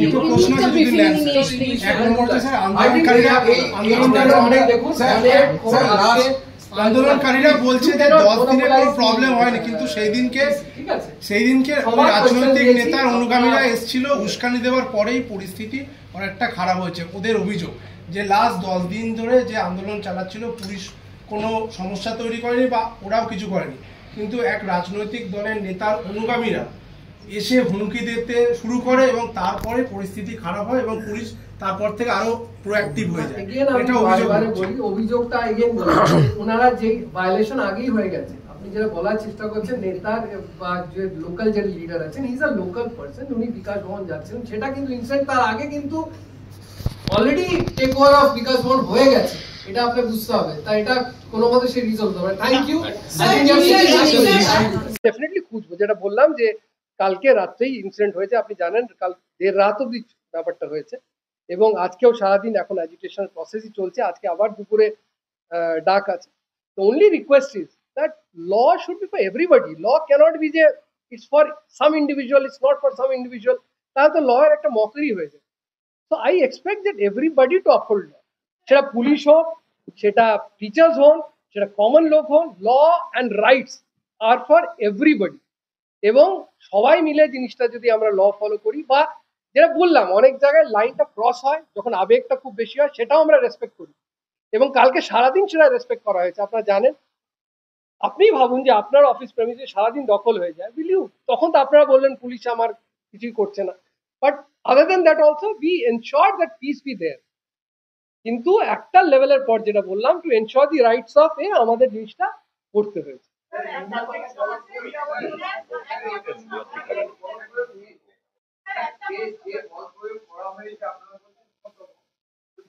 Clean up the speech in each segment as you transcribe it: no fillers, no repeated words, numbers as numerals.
দুটো প্রশ্ন আছে যদি নেন এক নম্বরটা স্যার আন্দোলনকারীরা বলছে যে 10 দিনের কোনো প্রবলেম হয়নি, কিন্তু সেই দিনকে রাজনৈতিক নেতার অনুগামীরা এসেছিল, উস্কানি দেওয়ার পরেই পরিস্থিতি অনেকটা খারাপ হয়েছে। ওদের অভিযোগ যে লাস্ট 10 দিন ধরে যে আন্দোলন চালাচ্ছিল পুলিশ কোনো সমস্যা তৈরি করেনি বা ওরাও কিছু করেনি, কিন্তু এক রাজনৈতিক দলের নেতার অনুগামীরা এসে হুমকি দিতে শুরু করে এবং তারপরে পরিস্থিতি খারাপ হয় এবং পুলিশ তারপর থেকে আরো প্রোঅ্যাক্টিভ হয়ে যায়। এটা অভিযোগটা ওনারা যে ভায়োলেশন আগেই হয়ে গেছে, আপনি যেটা বলার চেষ্টা করছেন নেতার বা যে লোকাল যে লিডার আছেন, he is a local person, উনি বিকাশ ভবন যাচ্ছেন, সেটা কিন্তু ইনসিডেন্ট তার আগে কিন্তু অলরেডি টেক ওভার অফ বিকাশ ভবন হয়ে গেছে, এটা আপনি বুঝতে হবে। তাই এটা কোনো মতে সে রিজলভ হবে। Thank you. ডেফিনেটলি খুঁজবো, যেটা বললাম যে কালকে রাত্রেই ইনসিডেন্ট হয়েছে, আপনি জানেন কাল দেড় রাত অব্দি ব্যাপারটা হয়েছে এবং আজকেও সারাদিন এখন এজিটেশন প্রসেসই চলছে, আজকে আবার দুপুরে ডাক আছে। The only request is that law should be for everybody. Law cannot be যে it's for some individual, it's not for some individual. তাহলে তো law এর একটা মকরি হয়ে যায়। So I expect that everybody to uphold law. সেটা police হোক, সেটা টিচার্স হন, সেটা কমন লোক হন, law and rights are for everybody. এবং সবাই মিলে জিনিসটা যদি আমরা ল ফলো করি, বা যেটা বললাম অনেক জায়গায় লাইনটা ক্রস হয় যখন আবেগটা খুব বেশি হয়, সেটাও আমরা রেসপেক্ট করি এবং কালকে সারাদিন সেটা রেসপেক্ট করা হয়েছে। আপনারা জানেন, আপনি ভাবুন যে আপনার অফিস প্রেমিসে সারাদিন দখল হয়ে যায়, বিলিউ, তখন তো আপনারা বললেন পুলিশ আমার কিছুই করছে না, but other than that also we ensure that peace be there. কিন্তু একটা লেভেলের পর যেটা বললাম, to ensure the rights of আমাদের জিনিসটা করতে হয়েছে।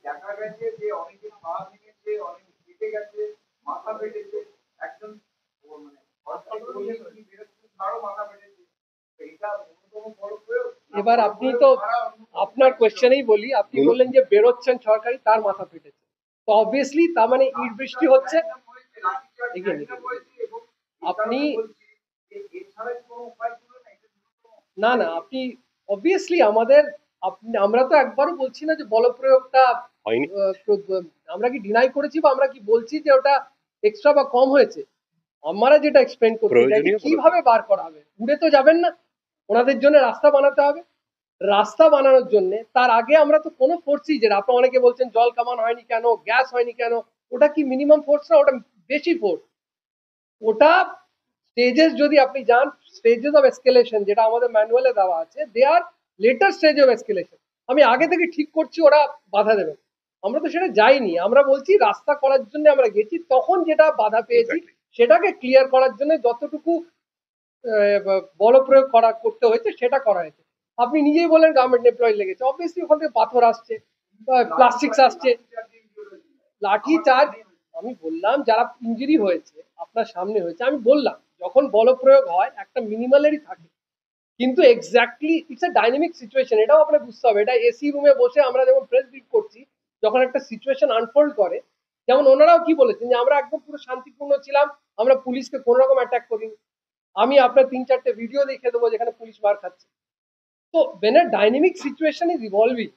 দেখা গেছে যে অনেকে পা ভেঙেছে, অনেক কেটে গেছে, মাথা ফেটেছে, একজন এবার আপনি তো আপনার কোয়েশ্চেনেই বলি, আপনি বললেন যে বেরোচ্ছেন সরকারি, তার মাথা ফেটেছে, তো অবভিয়াসলি তার মানে ইট বৃষ্টি হচ্ছে। আপনি না না আপনি অবভিয়াসলি আমরা তো একবারও বলছি না যে বলপ্রয়োগটা হয়নি, আমরা কি ডিনাই করেছি বা আমরা কি বলছি যে ওটা এক্সট্রা বা কম হয়েছে? আমরা যেটা এক্সপ্লেন করতে চাই কিভাবে বার করা হবে, উড়ে তো যাবেন না, ওনাদের জন্য রাস্তা বানাতে হবে। রাস্তা বানানোর জন্য তার আগে আমরা তো কোনো ফোর্সই, যেটা আপনারা অনেকে বলছেন জল কামান হয়নি কেন, গ্যাস হয়নি কেন, ওটা কি মিনিমাম ফোর্স না? ওটা বেশি ফোর্স। ওটা স্টেজেস যদি আপনি যান, স্টেজেস অফ এসকেলেশন যেটা আমাদের ম্যানুয়ালে দেওয়া আছে, দে আর লেটার স্টেজ অফ এসকেলেশন। আমি আগে থেকে ঠিক করছি ওরা বাধা দেবে, আমরা তো সেটা যাইনি। আমরা বলছি রাস্তা করার জন্য আমরা গেছি, তখন যেটা বাধা পেয়েছি সেটাকে ক্লিয়ার করার জন্য যতটুকু বলপ্রয়োগ করতে হয়েছে সেটা করা হয়েছে। আপনি নিজেই বলেন গভর্নমেন্ট এমপ্লয়ি লেগেছে, অবভিয়াসলি ওখান থেকে পাথর আসছে, প্লাস্টিক্স আসছে, লাঠি চার্জ। আমি বললাম যারা ইঞ্জুরি হয়েছে আপনার সামনে হয়েছে, আমি বললাম যখন বলপ্রয়োগ হয় একটা মিনিমালেরই থাকে, কিন্তু exactly it's a dynamic situation, এটাও আপনার বুঝতে হবে। এটা এসি রুমে বসে আমরা যেমন প্রেস ব্রিফ করছি, যখন একটা সিচুয়েশন আনফোল্ড করে, যেমন ওনারাও কি বলেছেন যে আমরা একদম পুরো শান্তিপূর্ণ ছিলাম, আমরা পুলিশকে কোনো রকম অ্যাটাক করিনি। আমি আপনার 3-4টে ভিডিও দেখে দেবো যেখানে পুলিশ মার খাচ্ছে। তো when a dynamic situation is evolving,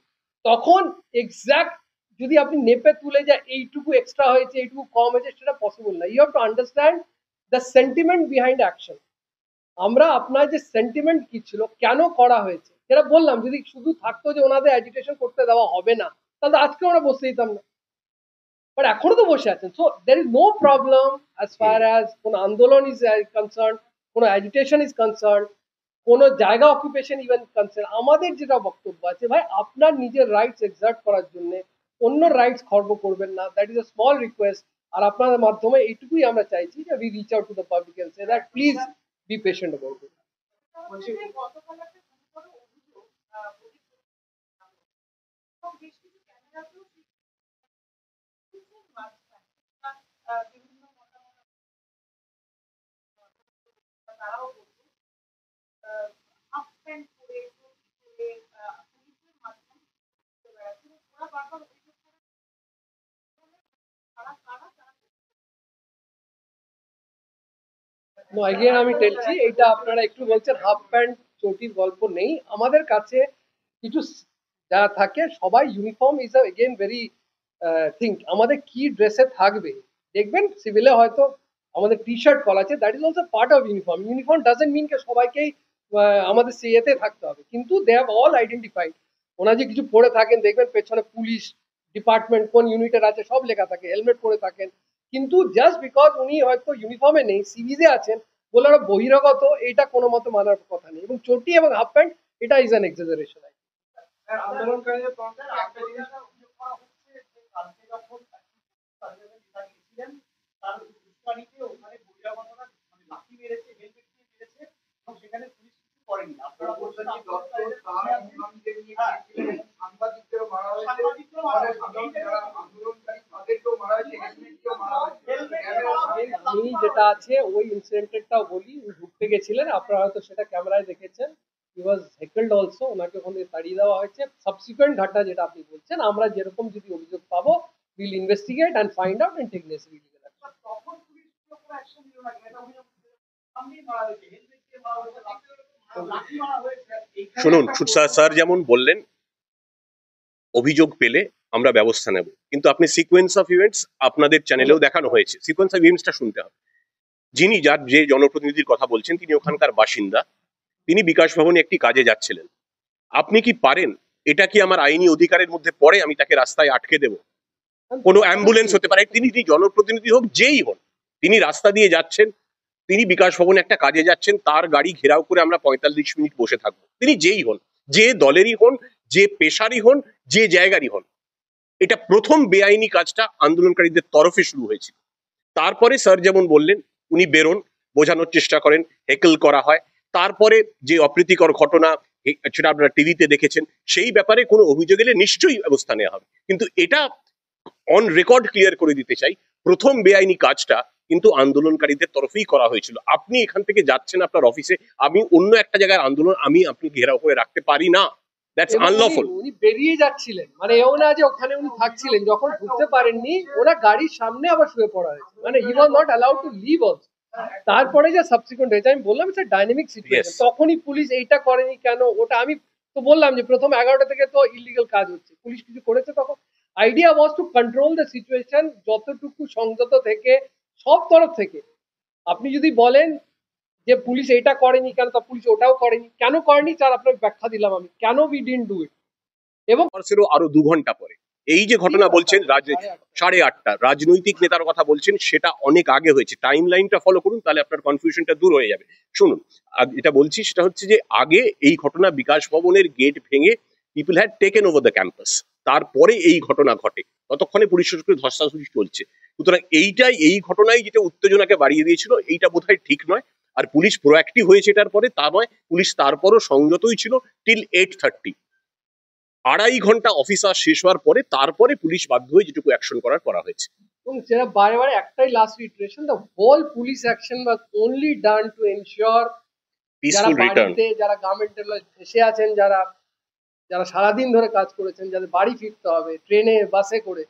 তখন এক্স্যাক্ট যদি আপনি নেপে তুলে যায় এইটুকু এক্সট্রা হয়েছে, এইটুকু কম হয়েছে, সেটা পসিবল না। You have to understand the sentiment behind action. আমরা আপনার যে সেন্টিমেন্ট কি ছিল, কেন করা হয়েছে, যেটা বললাম, যদি শুধু থাকতো যে ওনাদের অ্যাজিটেশন করতে দেওয়া হবে না, তাহলে আজকে ওরা বসে দিতাম না, বাট এখনো তো বসে আছেন। So there is no problem as far as কোন আন্দোলন ইজ কনসার্ন, কোন অ্যাজিটেশন ইজ কনসার্ন, কোন জায়গা অকুপেশন ইভেন কনসার্ন। আমাদের যেটা বক্তব্য আছে, ভাই আপনার নিজের রাইটস এক্সার্ট করার জন্য অন্য রাইটস খর্ব করবেন না, that is a small request. আর আপনাদের মাধ্যমে এইটুকুই আমরা চাইছি যে we reach out to the public and say that please be patient about it. আমি টেলছি, এটা আপনারা একটু বলছেন হাফ প্যান্ট চটির গল্প নেই আমাদের কাছে। কিছু যারা থাকে সবাই uniform is again very think আমাদের কি ড্রেসে থাকবে দেখবেন সিভিলে হয়তো আমাদের টি শার্ট কল আছে, that is also part of uniform. Uniform doesn't mean সবাইকেই আমাদের সিএতে থাকতে হবে, কিন্তু দে হ্যাভ অল আইডেন্টিফাইড। ওনারা যে কিছু পরে থাকেন দেখবেন পেছনে পুলিশ ডিপার্টমেন্ট কোন ইউনিটের আছে সব লেখা থাকে, হেলমেট পরে থাকেন, কিন্তু জাস্ট বিকজ উনি হয়তো ইউনিফর্মে নেই সিভিজে আছেন বলে ওরা বহিরাগত, এটা কোনো মতো মানার কথা নেই। এবং চটি এবং হাফ প্যান্ট এটা ইজ অ্যান এক্সাজারেশন। আন্দোলনকারীদের আমি যেটা আছে ওই ইনসিডেন্টটাও বলি, ঢুকতে গেছিলেন আপনারা হয়তো সেটা ক্যামেরায় দেখেছেন, হি ওয়াজ হেকল্ড অলসো, ওনাকে ওখান থেকে তাড়িয়ে দেওয়া হয়েছে। সাবসিকুয়েন্ট ঘটনা যেটা আপনি বলছেন, আমরা যেরকম যদি অভিযোগ পাবো will investigate and find out and take necessary legal action. শুনুন স্যার যেমন বললেন অভিযোগ পেলে আমরা ব্যবস্থা নেব, কিন্তু আপনি সিকোয়েন্স অফ ইভেন্টস আপনাদের চ্যানেলেও দেখানো হয়েছে, সিকোয়েন্স অফ ইভেন্টসটা শুনতে হবে। যিনি যে জনপ্রতিনিধির কথা বলছেন তিনি ওখানকার বাসিন্দা, তিনি বিকাশ ভবনে একটি কাজে যাচ্ছিলেন। আপনি কি পারেন, এটা কি আমার আইনি অধিকারের মধ্যে পড়ে আমি তাকে রাস্তায় আটকে দেব? কোনো অ্যাম্বুলেন্স হতে পারে, তিনি জনপ্রতিনিধি হোক যেই হন, তিনি রাস্তা দিয়ে যাচ্ছেন, তিনি বিকাশ ভবনে একটা কাজে যাচ্ছেন, তার গাড়ি ঘেরাও করে আমরা 45 মিনিট বসে থাকবো? তিনি যেই হন, যে দলেরই হন, যে পেশারই হন, যে জায়গারই হন, এটা প্রথম বেআইনি কাজটা আন্দোলনকারীদের তরফে শুরু হয়েছিল। তারপরে স্যার যেমন বললেন উনি বেরোন, বোঝানোর চেষ্টা করেন, হেকল করা হয়, তারপরে যে অপ্রীতিকর ঘটনা সেটা আপনারা টিভিতে দেখেছেন, সেই ব্যাপারে কোনো অভিযোগ এলে নিশ্চয়ই ব্যবস্থা নেওয়া হবে। কিন্তু এটা অন রেকর্ড ক্লিয়ার করে দিতে চাই, প্রথম বেআইনি কাজটা কিন্তু আন্দোলনকারীদের তরফেই করা হয়েছিল। আপনি এখান থেকে যাচ্ছেন আপনার অফিসে, আমি অন্য একটা জায়গায় আন্দোলন, আমি আপনি ঘেরাও করে রাখতে পারি না, দ্যাটস আনলফুল। উনি বেরিয়ে যাচ্ছিলেন, মানে এও না যে ওখানে উনি থাকছিলেন, যখন ঢুকতে পারেননি ওরা গাড়ির সামনে আবার শুয়ে পড়া হয়েছে, মানে he was not allowed to leave also. তারপরে যে সাবসিকুয়েন্ট হয়েছে, আমি বললাম ইটস আ ডাইনামিক সিচুয়েশন, তখনই পুলিশ এইটা করেনি কেন ওটা আমি তো বললাম যে প্রথম 11টা থেকে তো ইলিগাল কাজ হচ্ছে, পুলিশ কিছু করেছে তখন? Idea was to control the situation, যতটুকু সংযত থেকে সব তরফ থেকে। আপনি যদি বলেন যে পুলিশ এইটা করেনি কেন, তা পুলিশ ওটাও করেনি, কেন করেনি তার আপনাকে ব্যাখ্যা দিলাম আমি, কেন উই ডিডন্ট ডু ইট। এবং আরো 2 ঘন্টা পরে এই যে ঘটনা বলছেন 8:30 রাজনৈতিক নেতার কথা বলছেন, সেটা অনেক আগে হয়েছে। টাইম লাইনটা ফলো করুন, তাহলে আপনার কনফিউশনটা দূর হয়ে যাবে। শুনুন, এটা বলছি সেটা হচ্ছে যে আগে এই ঘটনা বিকাশ ভবনের গেট ভেঙে people had taken over the campus, তারপরে এই ঘটনা ঘটে, ততক্ষণে পুলিশ ধস্তাধস্তি চলছে। সুতরাং এই ঘটনাই যেটা উত্তেজনাকে বাড়িয়ে দিয়েছিল, এইটা বোধহয় ঠিক নয়। আর পুলিশ প্রোঅ্যাক্টিভ হয়েছে এটার পরে তা নয়, পুলিশ তারপরও সংযতই ছিল টিল 8:30। 2.5 ঘন্টা অফিস আওয়ার শেষ হওয়ার পরে তারপরে পুলিশ বাধ্য হয়ে যেটুকু অ্যাকশন করা হয়েছে। এবং যেটা বারে বারে একটাই last reiteration, the whole police action was only done to ensure যারা বাড়িতে, যারা গার্মেন্টের ফেসে আছেন, যারা সারাদিন ধরে কাজ করেছেন, যাদের বাড়ি ফিরতে হবে ট্রেনে বাসে করে,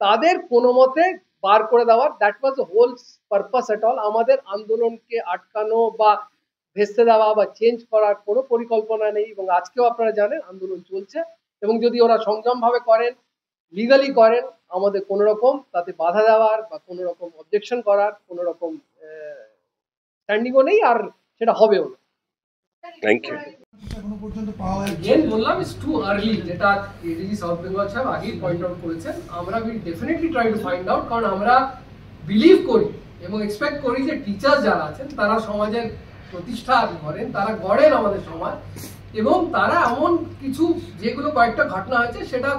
তাদের কোনো মতে বার করে দেওয়ার, that was the whole purpose at all. আমাদের আন্দোলনকে আটকানো বা ভেস্তে দেওয়া বা চেঞ্জ করার কোনো পরিকল্পনা নেই। এবং আজকেও আপনারা জানেন আন্দোলন চলছে, এবং যদি ওরা সংযমভাবে করেন, লিগালি করেন, আমাদের কোনো রকম তাতে বাধা দেওয়ার বা কোনো রকম অবজেকশন করার কোনো রকম স্ট্যান্ডিংও নেই, আর সেটা হবেও না। Thank you. বললাম ইটস টু আর্লি, যেটা এডিজি সাউথ বেঙ্গল সাহেব আগেই পয়েন্ট আউট করেছেন। আমরা will definitely try to find out, কারণ আমরা বিলিভ করি এবং এক্সপেক্ট করি যে টিচার্স যারা আছেন তারা সমাজের প্রতিষ্ঠা করেন, তারা গড়েন আমাদের সমাজ, এবং তারা এমন কিছু যেগুলো কয়েকটা ঘটনা হয়েছে সেটা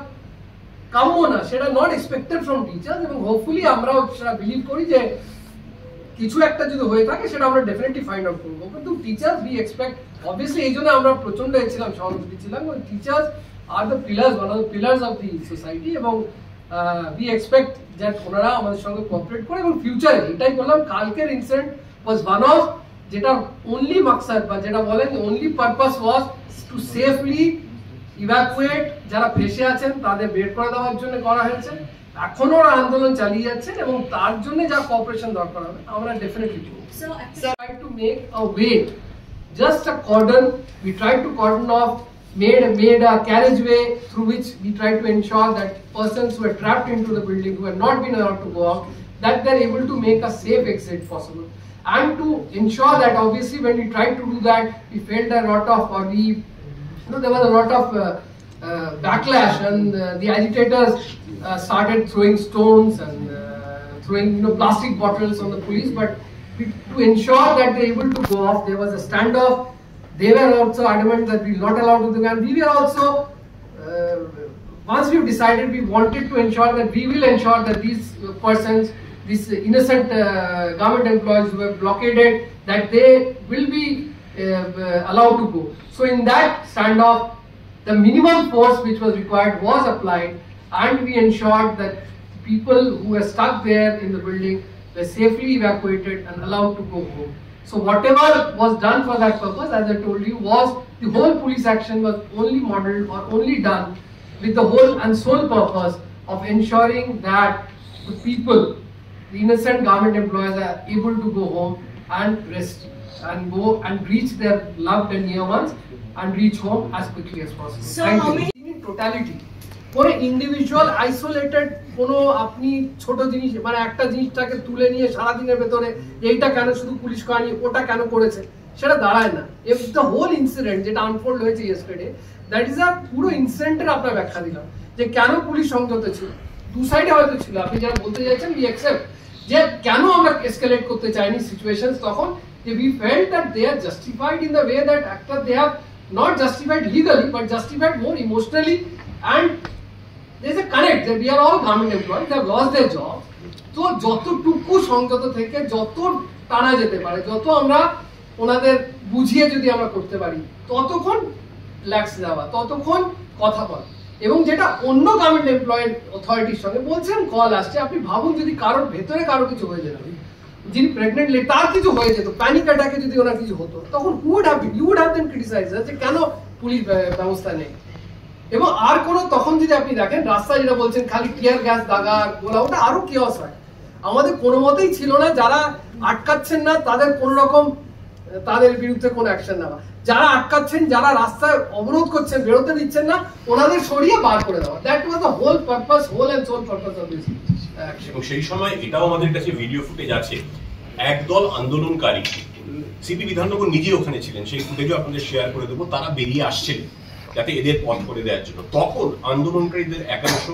কাম্য না, সেটা নট এক্সপেক্টেড ফ্রম টিচার্স, এবং হোপফুলি আমরাও সেটা বিলিভ করি যে কিছু একটা যদি হয়ে থাকে সেটা আমরা ডেফিনেটলি ফাইন্ড আউট করবো। কিন্তু টিচার্স উই এক্সপেক্ট, অবভিয়াসলি এই জন্য আমরা প্রচন্ড ছিলাম, সহানুভূতি ছিলাম, teachers are the pillars, one of the pillars of the society, এবং উই এক্সপেক্ট যে ওনারা আমাদের সঙ্গে কোঅপারেট করে। এবং ফিউচারে এটাই বললাম, কালকের ইনসিডেন্ট ওয়াজ ওয়ান অফ, যেটা অনলি মাকসাদ বা যেটা বলেন অনলি পারপাস ওয়াজ টু সেফলি ইভ্যাকুয়েট যারা ফেসে আছেন তাদের বের করে দেওয়ার জন্য করা হয়েছে। এখনো ওরা আন্দোলন চালিয়ে যাচ্ছেন, এবং তার জন্য যা কোঅপারেশন দরকার হবে আমরা ডেফিনেটলি করব। Try to make a way, just a cordon, we try to cordon of made a carriageway through which we try to ensure that persons who are trapped into the building, who have not been allowed to go out, that they're able to make a safe exit possible. And to ensure that, obviously, when we tried to do that, we failed a lot of, or we, there was a lot of backlash, and the agitators started throwing stones and throwing plastic bottles on the police. But to ensure that they're able to go off, there was a standoff. They were also adamant that we were not allowed to do that. We were also, once we've decided, we wanted to ensure that we will ensure that these persons, these innocent government employees who were blockaded, that they will be allowed to go. So in that standoff, the minimum force which was required was applied, and we ensured that people who were stuck there in the building were safely evacuated and allowed to go home. So whatever was done for that purpose, as I told you, was the whole police action was only modeled or only done with the whole and sole purpose of ensuring that the people, the innocent government employees, are able to go home and rest and go and reach their loved and near ones and reach home as quickly as possible. So Thank you. In totality, কোনো individual isolated কোনো আপনি ছোট জিনিস মানে একটা জিনিসটাকে তুলে নিয়ে সারাদিনের ভেতরে এইটা কেন শুধু পুলিশ করেনি, ওটা কেন করেছে, সেটা দাঁড়ায় না। ইফ দ্য হোল ইনসিডেন্ট যেটা আনফোল্ড হয়েছে ইয়েস্টারডে, দ্যাট ইজ আ পুরো ইনসিডেন্টের আপনার ব্যাখ্যা দিলাম যে কেন পুলিশ সংযত ছিল। দু সাইডে হয়তো ছিল, আপনি যারা বলতে চাইছেন উই অ্যাকসেপ্ট যে কেন আমরা এসকেলেট করতে চাইনি সিচুয়েশনস, তখন যে we felt that they are justified in the way that একটা they have not justified legally but justified more emotionally, and there is a connect that we are all government employees, they have lost their job. তো যতটুকু সংযত থেকে যত টানা যেতে পারে, যত আমরা ওনাদের বুঝিয়ে যদি আমরা করতে পারি, ততক্ষণ রিল্যাক্স যাওয়া, ততক্ষণ কথা বলা। এবং যেটা অন্য গভর্নমেন্ট এমপ্লয়েড অথরিটির সঙ্গে বলছেন কল আসছে, আপনি ভাবুন যদি কারোর ভেতরে কারো কিছু হয়ে যেত, যিনি প্রেগনেন্ট তার কিছু হয়ে যেত, প্যানিক অ্যাটাকে যদি ওনার কিছু হতো, তখন you would have then criticise যে কেন পুলিশ ব্যবস্থা নেই। এবং আর কোনো তখন যদি আপনি দেখেন রাস্তায় যেটা বলছেন খালি টিয়ার গ্যাস দাগা গোলা, ওটা আরো কিয়স হয়। আমাদের কোনো মতেই ছিল না যারা আটকাচ্ছেন না তাদের কোন রকম তাদের বিরুদ্ধে কোনো অ্যাকশন নেওয়া, যারা আটকাচ্ছেন, যারা রাস্তায় অবরোধ করছেন, বেরোতে দিচ্ছেন না, ওনাদের সরিয়ে বার করে দেওয়া। That was the whole purpose, whole and sole purpose of this. এবং সেই সময় এটাও আমাদের কাছে ভিডিও ফুটেজ আছে, একদল আন্দোলনকারী, সিপি বিধাননগর নিজে ওখানে ছিলেন, সেই ফুটেজও আপনাদের শেয়ার করে দেবো, তারা বেরিয়ে আসছিলেন যাতে এদের পথ করে দেওয়ার জন্য। তখন আন্দোলনকারীদের একাংশ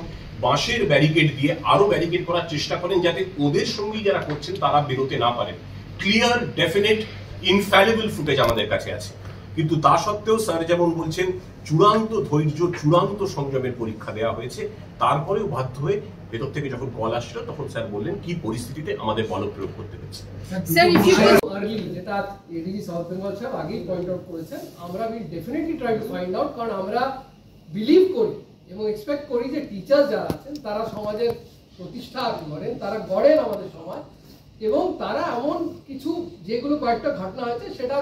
বাঁশের ব্যারিকেড দিয়ে আরো ব্যারিকেড করার চেষ্টা করেন যাতে ওদের সঙ্গেই যারা করছেন তারা বেরোতে না পারেন। ক্লিয়ার, ডেফিনেট, ইনফ্যালিবল ফুটেজ আমাদের কাছে আছে। কিন্তু তা সত্ত্বেও স্যার যেমন বলছেন চূড়ান্ত ধৈর্য, চূড়ান্ত সংযমের পরীক্ষা দেওয়া হয়েছে, তারপরেও বাধ্য হয়ে ভেতর থেকে যখন কল আসছিল তখন স্যার বললেন কি পরিস্থিতিতে আমাদের বল প্রয়োগ করতে হচ্ছে। স্যার ইফ ইউ আর্লি যেটা এডিজি সাউথ বেঙ্গল সাহেব আগেই পয়েন্ট আউট করেছেন, আমরা will definitely try to find out, কারণ আমরা বিলিভ করি এবং এক্সপেক্ট করি যে টিচার্স যারা আছেন তারা সমাজের প্রতিষ্ঠা করেন, তারা গড়েন আমাদের সমাজ, এবং তারা এমন কিছু যেগুলো কয়েকটা ঘটনা হয়েছে সেটা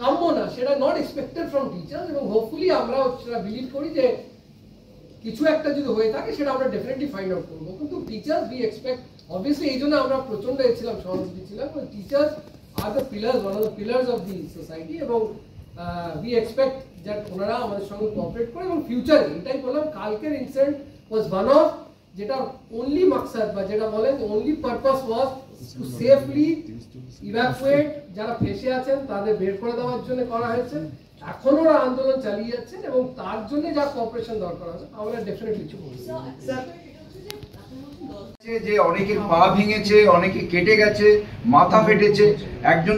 কাম্য না, সেটা নট এক্সপেক্টেড ফ্রম টিচার্স, এবং হোপফুলি আমরা সেটা বিলিভ করি যে কিছু একটা যদি হয়ে থাকে সেটা আমরা ডেফিনেটলি ফাইন্ড আউট করবো। কিন্তু টিচার্স উই এক্সপেক্ট, অবভিয়াসলি এই জন্য আমরা প্রচন্ড ছিলাম, সহানুভূতি ছিলাম, teachers are the pillars, one of the pillars of the society, এবং উই এক্সপেক্ট যে ওনারা আমাদের সঙ্গে কোঅপারেট করে। এবং ফিউচারে এটাই বললাম, কালকের ইনসিডেন্ট ওয়াজ ওয়ান অফ যেটা অনলি মাকসাদ বা যেটা বলেন অনলি পারপাস ওয়াজ টু সেফলি ইভ্যাকুয়েট যারা ফেসে আছেন তাদের বের করে দেওয়ার জন্য করা হয়েছে। এখনো ওরা আন্দোলন চালিয়ে যাচ্ছেন এবং তার জন্য যা কোঅপারেশন দরকার আছে আমরা ডেফিনেটলি করব। যে অনেকের পা ভেঙেছে, অনেকে কেটে গেছে, মাথা ফেটেছে, একজন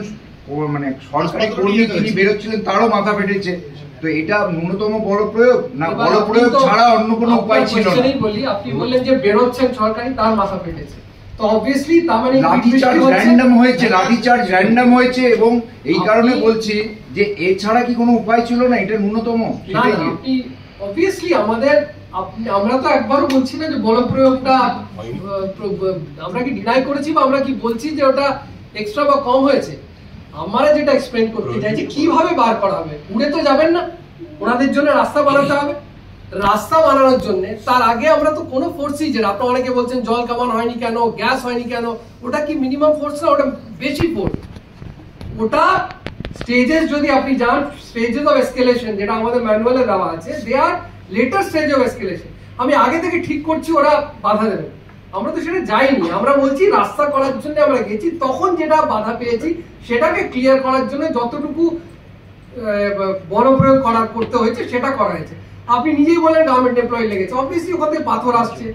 মানে সরকারি কর্মী তিনি বেরোচ্ছিলেন তারও মাথা ফেটেছে, তো এটা ন্যূনতম বল প্রয়োগ না বল প্রয়োগ ছাড়া অন্য কোনো উপায় ছিল না? বলি, আপনি বললেন যে বেরোচ্ছেন সরকারি তার মাথা ফেটেছে, তো অবভিয়াসলি তার মানে লাঠিচার্জ র্যান্ডম হয়েছে, লাঠিচার্জ র্যান্ডম হয়েছে, এবং এই কারণে বলছি যে এছাড়া কি কোনো উপায় ছিল না? এটা ন্যূনতম। আপনি অবভিয়াসলি আমাদের আমরা তো একবারও বলছি না যে বল প্রয়োগটা আমরা কি ডিনাই করেছি বা আমরা কি বলছি যে ওটা এক্সট্রা বা কম হয়েছে। আমরা যেটা এক্সপ্লেন করতে চাই যে কিভাবে বার করা হবে, উড়ে তো যাবেন না, ওনাদের জন্য রাস্তা বানাতে হবে। রাস্তা বানানোর জন্য তার আগে আমরা তো কোনো ফোর্সই, যেটা আপনারা অনেকে বলছেন জল কামান হয়নি কেন, গ্যাস হয়নি কেন, ওটা কি মিনিমাম ফোর্স না, ওটা বেশি ফোর্স। ওটা স্টেজেস যদি আপনি যান, স্টেজেস অফ এসকেলেশন যেটা আমাদের ম্যানুয়ালে দেওয়া আছে, দে আর লেটার স্টেজ অফ এসকেলেশন। আমি আগে থেকে ঠিক করছি ওরা বাধা দেবে, আমরা তো সেটা যাইনি। আমরা বলছি রাস্তা করার জন্য আমরা গেছি, তখন যেটা বাধা পেয়েছি সেটাকে ক্লিয়ার করার জন্য যতটুকু বলপ্রয়োগ করতে হয়েছে সেটা করা হয়েছে। আপনি নিজেই বলেন গভর্নমেন্ট এমপ্লয়ি লেগেছে, অবভিয়াসলি ওখান থেকে পাথর আসছে,